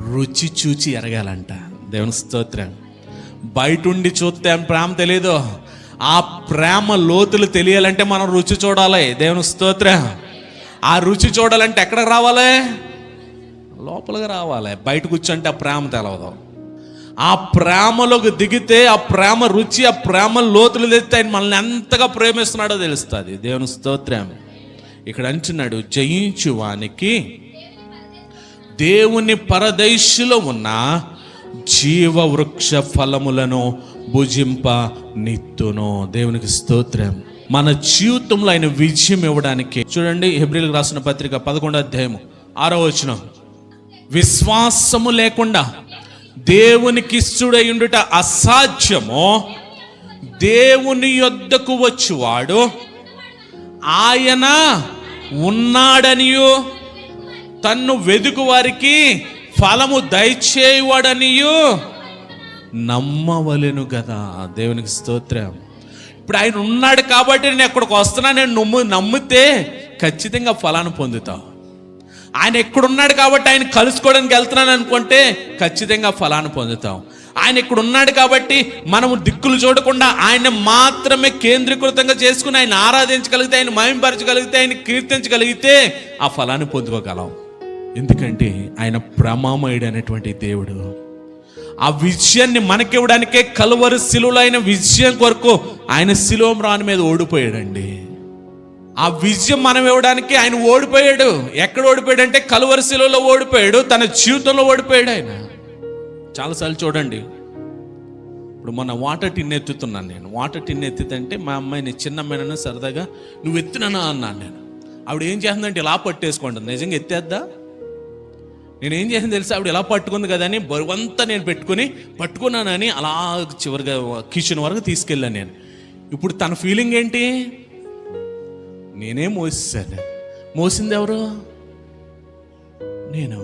రుచి చూచి ఎరగాలంట. దేవుని స్తోత్రం. బయట ఉండి చూస్తే ప్రేమ తెలియదు, ఆ ప్రేమ లోతులు తెలియాలంటే మనం రుచి చూడాలి. దేవుని స్తోత్రం. ఆ రుచి చూడాలంటే ఎక్కడికి రావాలి? లోపలికి రావాలి. బయట కూర్చుంటే ఆ ప్రేమ తెలవదు. ఆ ప్రేమలోకి దిగితే ఆ ప్రేమ రుచి, ఆ ప్రేమ లోతులు తెస్తే ఆయన మనల్ని ఎంతగా ప్రేమిస్తున్నాడో తెలుస్తుంది. దేవుని స్తోత్రం. ఇక్కడ అంటున్నాడు, జయించు వానికి దేవుని పరదేశులో ఉన్న జీవవృక్ష ఫలములను భుజింప నిత్తును. దేవునికి స్తోత్రం. మన జీవితంలో ఆయన విజయం ఇవ్వడానికి చూడండి, హెబ్రీయులకు రాసిన పత్రిక 11వ అధ్యాయము 6వ వచనం, విశ్వాసము లేకుండా దేవునికి ఇష్టడై ఉండుట అసాధ్యము, దేవుని యొద్దకు వచ్చువాడు ఆయన ఉన్నాడనియు తన్ను వెదుకు వారికి ఫలము దయచేయువాడనియు నమ్మవలెను కదా. దేవునికి స్తోత్రం. ఇప్పుడు ఆయన ఉన్నాడు కాబట్టి నేను ఎక్కడికి వస్తున్నా, నేను నమ్మితే ఖచ్చితంగా ఫలాన్ని పొందుతావు. ఆయన ఎక్కడున్నాడు కాబట్టి ఆయన కలుసుకోవడానికి వెళ్తున్నాను అనుకుంటే ఖచ్చితంగా ఫలాన్ని పొందుతాం. ఆయన ఇక్కడ ఉన్నాడు కాబట్టి మనము దిక్కులు చూడకుండా ఆయన మాత్రమే కేంద్రీకృతంగా చేసుకుని ఆయన ఆరాధించగలిగితే, ఆయన మహింపరచగలిగితే, ఆయన కీర్తించగలిగితే ఆ ఫలాన్ని పొందుకోగలం. ఎందుకంటే ఆయన ప్రేమమయుడు అనేటువంటి దేవుడు. ఆ విజయాన్ని మనకివ్వడానికే కలువరి శిలువలో ఆయన విజయం కొరకు ఆయన శిలువ మ్రాను మీద ఓడిపోయాడండి. ఆ విజయం మనం ఇవ్వడానికి ఆయన ఓడిపోయాడు. ఎక్కడ ఓడిపోయాడు అంటే కలువరి శిలువలో ఓడిపోయాడు, తన జీవితంలో ఓడిపోయాడు ఆయన. చాలాసార్లు చూడండి, ఇప్పుడు మొన్న వాటర్ టిన్ ఎత్తుతున్నాను నేను. వాటర్ టిన్ ఎత్తుతంటే మా అమ్మాయిని, చిన్న అమ్మాయినైనా సరదాగా నువ్వు ఎత్తునా అన్నాను నేను. ఆవిడ ఏం చేస్తుందంటే ఇలా పట్టేసుకుంటుంది. నిజంగా ఎత్తేద్దా? నేనేం చేసింది తెలుసా, ఆవిడ ఎలా పట్టుకుంది కదా అని బరువంతా నేను పట్టుకున్నానని అలా చివరిగా కిచెన్ వరకు తీసుకెళ్ళాను నేను. ఇప్పుడు తన ఫీలింగ్ ఏంటి? నేనే మోసేసాను. మోసింది ఎవరు? నేను.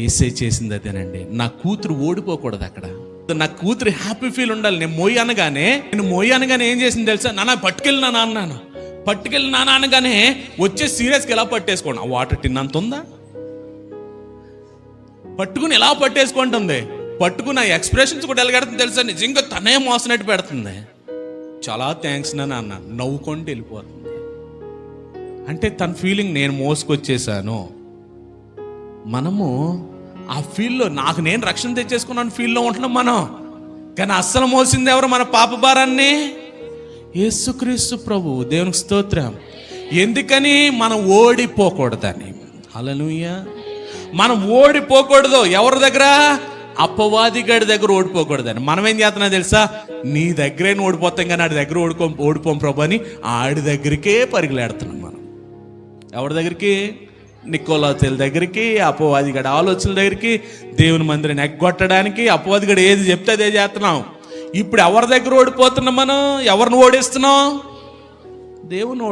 ఏసై చేసింది అదేనండి. నా కూతురు ఓడిపోకూడదు అక్కడ. నా కూతురు హ్యాపీ ఫీల్ ఉండాలి. నేను మోయి అనగానే ఏం చేసింది తెలుసా, నాన్న పట్టుకెళ్ళినా అన్నాను. పట్టుకెళ్ళినా అనగానే వచ్చే సీరియస్గా ఎలా పట్టేసుకోండి. ఆ వాటర్ టిన్ అంత ఉందా? పట్టుకుని ఎలా పట్టేసుకుంటుంది. పట్టుకుని ఆ ఎక్స్ప్రెషన్స్ కూడా ఎలాగెడుతుంది తెలుసా, నిజంగా తనే మోసనట్టు పెడుతుంది. చాలా థ్యాంక్స్ నాన్న అన్నాను. నవ్వుకుంటూ వెళ్ళిపోతుంది. అంటే తన ఫీలింగ్ నేను మోసుకొచ్చేసాను. మనము ఆ ఫీల్డ్లో నాకు నేను రక్షణ తెచ్చేసుకున్నాను ఫీల్డ్లో ఉంటున్నాం మనం. కానీ అస్సలు మోసింది ఎవరు? మన పాప భారాన్ని యేసుక్రీస్తు ప్రభు. దేవునికి స్తోత్రం. ఎందుకని? మనం ఓడిపోకూడదని. హల్లెలూయా. మనం ఓడిపోకూడదు. ఎవరి దగ్గర? అపవాది గడి దగ్గర ఓడిపోకూడదని. మనం ఏం చేస్తున్నాం తెలుసా, నీ దగ్గరే ఓడిపోతాం కానీ ఆడి దగ్గర ఓడిపోం ప్రభు అని ఆడి దగ్గరికే పరుగులాడుతున్నాం మనం. ఎవరి దగ్గరికి? నికోలాతేల దగ్గరికి, అపవాది గడి ఆలోచనల దగ్గరికి, దేవుని మందిరాన్ని ఎగ్గొట్టడానికి అపవాది గడి ఏది చెప్తే అదే చేస్తున్నాం. ఇప్పుడు ఎవరి దగ్గర ఓడిపోతున్నాం మనం? ఎవరిని ఓడిస్తున్నాం? దేవుని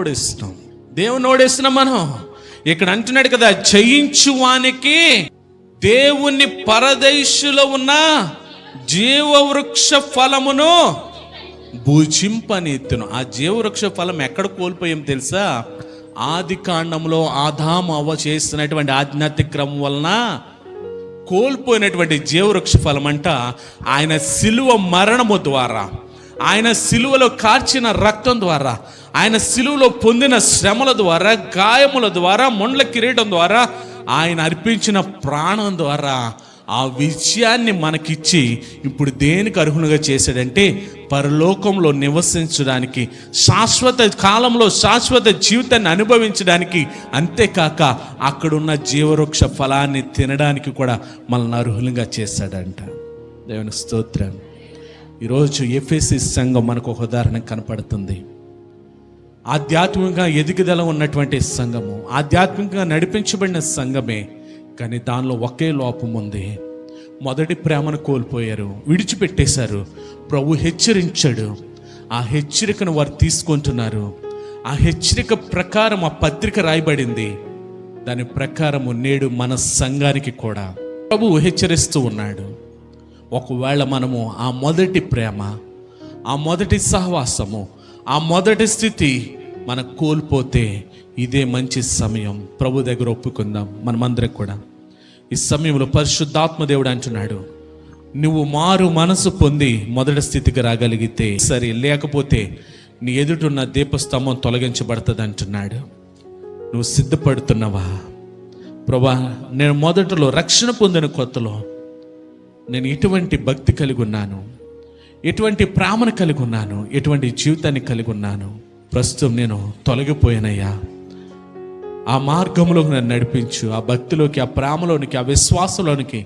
ఓడిస్తున్నాం మనం. ఇక్కడ అంటున్నాడు కదా, జయించువానికి దేవుని పరదేశులో ఉన్న జీవవృక్ష ఫలమును భుజింపనెత్తును. ఆ జీవవృక్ష ఫలం ఎక్కడ కోల్పోయాం తెలుసా? ఆది కాండంలో ఆదాము అవ్వ చేస్తున్నటువంటి ఆజ్ఞాతిక్రమం వలన కోల్పోయినటువంటి జీవవృక్ష ఫలమంట ఆయన శిలువ మరణము ద్వారా, ఆయన శిలువలో కార్చిన రక్తం ద్వారా, ఆయన శిలువలో పొందిన శ్రమల ద్వారా, గాయముల ద్వారా, ముండ్ల కిరీటం ద్వారా, ఆయన అర్పించిన ప్రాణం ద్వారా ఆ విజయాన్ని మనకిచ్చి ఇప్పుడు దేనికి అర్హులుగా చేశాడంటే పరలోకంలో నివసించడానికి, శాశ్వత కాలంలో శాశ్వత జీవితాన్ని అనుభవించడానికి, అంతేకాక అక్కడున్న జీవవృక్ష ఫలాన్ని తినడానికి కూడా మనల్ని అర్హులుగా చేశాడంట. దేవుని స్తోత్రం. ఈరోజు ఎఫెసీ సంఘం మనకు ఒక ఉదాహరణ కనపడుతుంది. ఆధ్యాత్మికంగా ఎదుగుదల ఉన్నటువంటి సంఘము, ఆధ్యాత్మికంగా నడిపించబడిన సంఘమే. కానీ దానిలో ఒకే లోపం ఉంది. మొదటి ప్రేమను కోల్పోయారు, విడిచిపెట్టేశారు. ప్రభు హెచ్చరించాడు, ఆ హెచ్చరికను వారు తీసుకుంటున్నారు. ఆ హెచ్చరిక ప్రకారం ఆ పత్రిక రాయబడింది. దాని ప్రకారము నేడు మన సంఘానికి కూడా ప్రభు హెచ్చరిస్తూ ఉన్నాడు. ఒకవేళ మనము ఆ మొదటి ప్రేమ, ఆ మొదటి సహవాసము, ఆ మొదటి స్థితి మనకు కోల్పోతే ఇదే మంచి సమయం ప్రభు దగ్గర ఒప్పుకుందాం. మనమందరం కూడా ఈ సమయంలో పరిశుద్ధాత్మ దేవుడు అంటున్నాడు, నువ్వు మారు మనసు పొంది మొదటి స్థితికి రాగలిగితే సరే, లేకపోతే నీ ఎదుటున్న దీపస్తంభం తొలగించబడుతుంది అంటున్నాడు. నువ్వు సిద్ధపడుతున్నావా? ప్రభా, నేను మొదటలో రక్షణ పొందిన కొత్తలో నేను ఎటువంటి భక్తి కలిగి ఉన్నాను, ఎటువంటి ప్రేమను కలిగి ఉన్నాను, ఎటువంటి జీవితాన్ని కలిగి ఉన్నాను. ప్రస్తుతం నేను తొలగిపోయానయ్యా, ఆ మార్గంలోకి నన్ను నడిపించు, ఆ భక్తిలోకి, ఆ ప్రేమలోనికి, ఆ విశ్వాసంలోనికి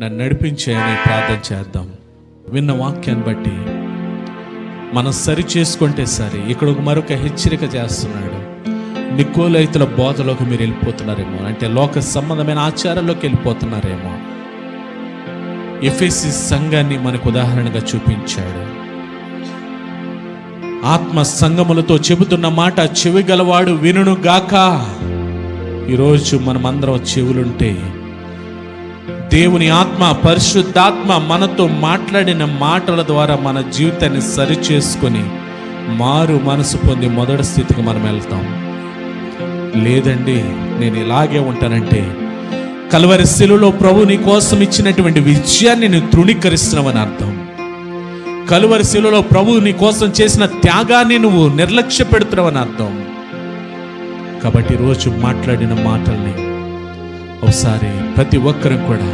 నన్ను నడిపించాయని ప్రార్థన చేద్దాం. విన్న వాక్యాన్ని బట్టి మనం సరి చేసుకుంటే సరే. ఇక్కడ మరొక హెచ్చరిక చేస్తున్నాడు. నికోలైతుల బోధలోకి మీరు వెళ్ళిపోతున్నారేమో, అంటే లోక సంబంధమైన ఆచారాల్లోకి వెళ్ళిపోతున్నారేమో. ఎఫెసీ సంఘాన్ని మనకు ఉదాహరణగా చూపించాడు. ఆత్మ సంగములతో చెబుతున్న మాట చెవి గలవాడు వినును గాక. ఈరోజు మనమందరం చెవులుంటే దేవుని ఆత్మ, పరిశుద్ధాత్మ మనతో మాట్లాడిన మాటల ద్వారా మన జీవితాన్ని సరి చేసుకొని మారు మనసు పొంది మొదటి స్థితికి మనం వెళ్తాం. లేదండి నేను ఇలాగే ఉంటానంటే కల్వరి శిలువలో ప్రభు నీ కోసం ఇచ్చినటువంటి విజయాన్ని నువ్వు తృణీకరిస్తున్నావని అర్థం. కల్వరి శిలువలో ప్రభు నీ కోసం చేసిన త్యాగాన్ని నువ్వు నిర్లక్ష్య పెడుతున్నావని అర్థం. కాబట్టి రోజు మాట్లాడిన మాటల్ని ఒకసారి ప్రతి ఒక్కరు కూడా,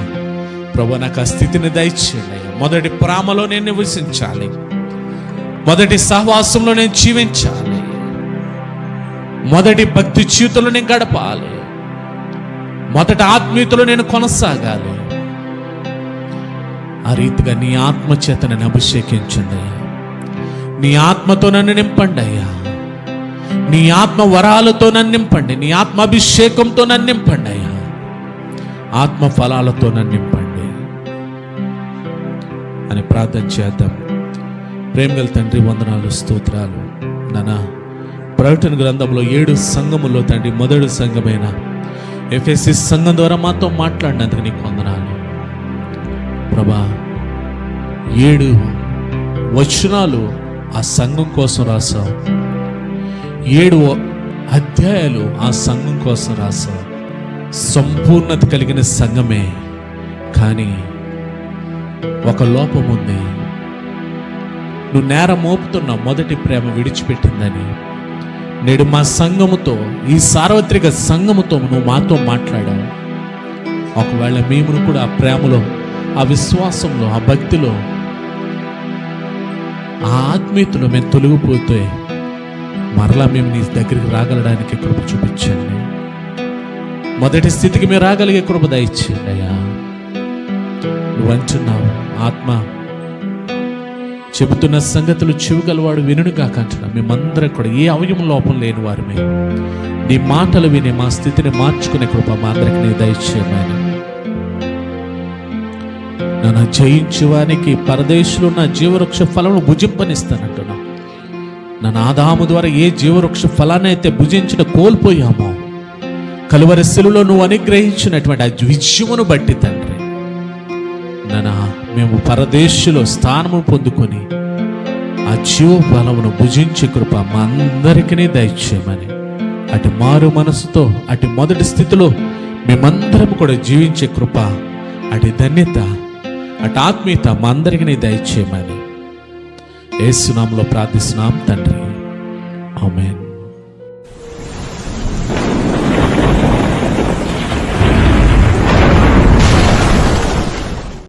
ప్రభు నాకు ఆ స్థితిని దయచేయండి, మొదటి ప్రేమలో నేను నివసించాలి, మొదటి సహవాసంలో నేను జీవించాలి, మొదటి భక్తి జీవితంలో నేను గడపాలి, మొదటి ఆత్మీయతలో నేను కొనసాగాలి. ఆ రీతిగా నీ ఆత్మ చేత నన్ను అభిషేకించండి అయ్యా, నీ ఆత్మతో నన్ను నింపండి అయ్యా, నీ ఆత్మ వరాలతో నన్ను నింపండి, నీ ఆత్మ అభిషేకంతో నన్ను నింపండి అయ్యా, ఆత్మ ఫలాలతో నన్ను నింపండి అని ప్రార్థన చేద్దాం. ప్రేమగల తండ్రి, వందనాలు, స్తోత్రాలు నానా. ప్రకటన గ్రంథంలో 7 సంఘముల్లో తండ్రి మొదటి సంఘమైన ఎఫెసీ సంఘం ద్వారా మాతో మాట్లాడినందుకు నీకు వందనాలు ప్రభా. 7 వచనాలు ఆ సంఘం కోసం రాసావు, 7 అధ్యాయాలు ఆ సంఘం కోసం రాసావు. సంపూర్ణత కలిగిన సంఘమే, కానీ ఒక లోపం ఉంది. నువ్వు నేరం మోపుతున్న మొదటి ప్రేమ విడిచిపెట్టిందని నేడు మా సంఘముతో, ఈ సార్వత్రిక సంఘముతో నువ్వు మాతో మాట్లాడావు. ఒకవేళ మేము కూడా ఆ ప్రేమలో, ఆ విశ్వాసంలో, ఆ భక్తిలో, ఆ ఆత్మీయతలో మేము తొలగిపోతే మరలా మేము నీ దగ్గరికి రాగలడానికి కృప చూపించండి. మొదటి స్థితికి మేము రాగలిగే కృప దయచేయండి అయ్యా. నువ్వు అంటున్నావు, ఆత్మ చెబుతున్న సంగతులు చెవిగలవాడు వినును కాక అంటున్నావు. మేమందరం కూడా ఏ అవయవం లోపం లేని వారమే. నీ మాటలు విని మా స్థితిని మార్చుకునే కృప మా అందరికి నీ దయచేయమని. నన్ను జయించువానికి పరదేశంలో నా జీవవృక్ష ఫలమును భుజింపనిస్తానంటున్నావు. నన్ను ఆదాము ద్వారా ఏ జీవవృక్ష ఫలాన్ని అయితే భుజించిన కోల్పోయామో, కలువరి శిలువలో నువ్వు అనుగ్రహించినటువంటి ఆ విజయమును బట్టి తండ్రి, నన్ను మేము పరదేశంలో స్థానము పొందుకొని ఆ జీవ ఫలమును భుజించే కృప మా అందరికీ దయచేయమని, అటు మారు మనసుతో, అటు మొదటి స్థితిలో మేమందరం కూడా జీవించే కృప అటు ధన్యత, అటు ఆత్మీయత మా అందరికీ నీ దయచేయమని యేసు నామములో ప్రార్థిస్తున్నాం తండ్రి. ఆమేన్.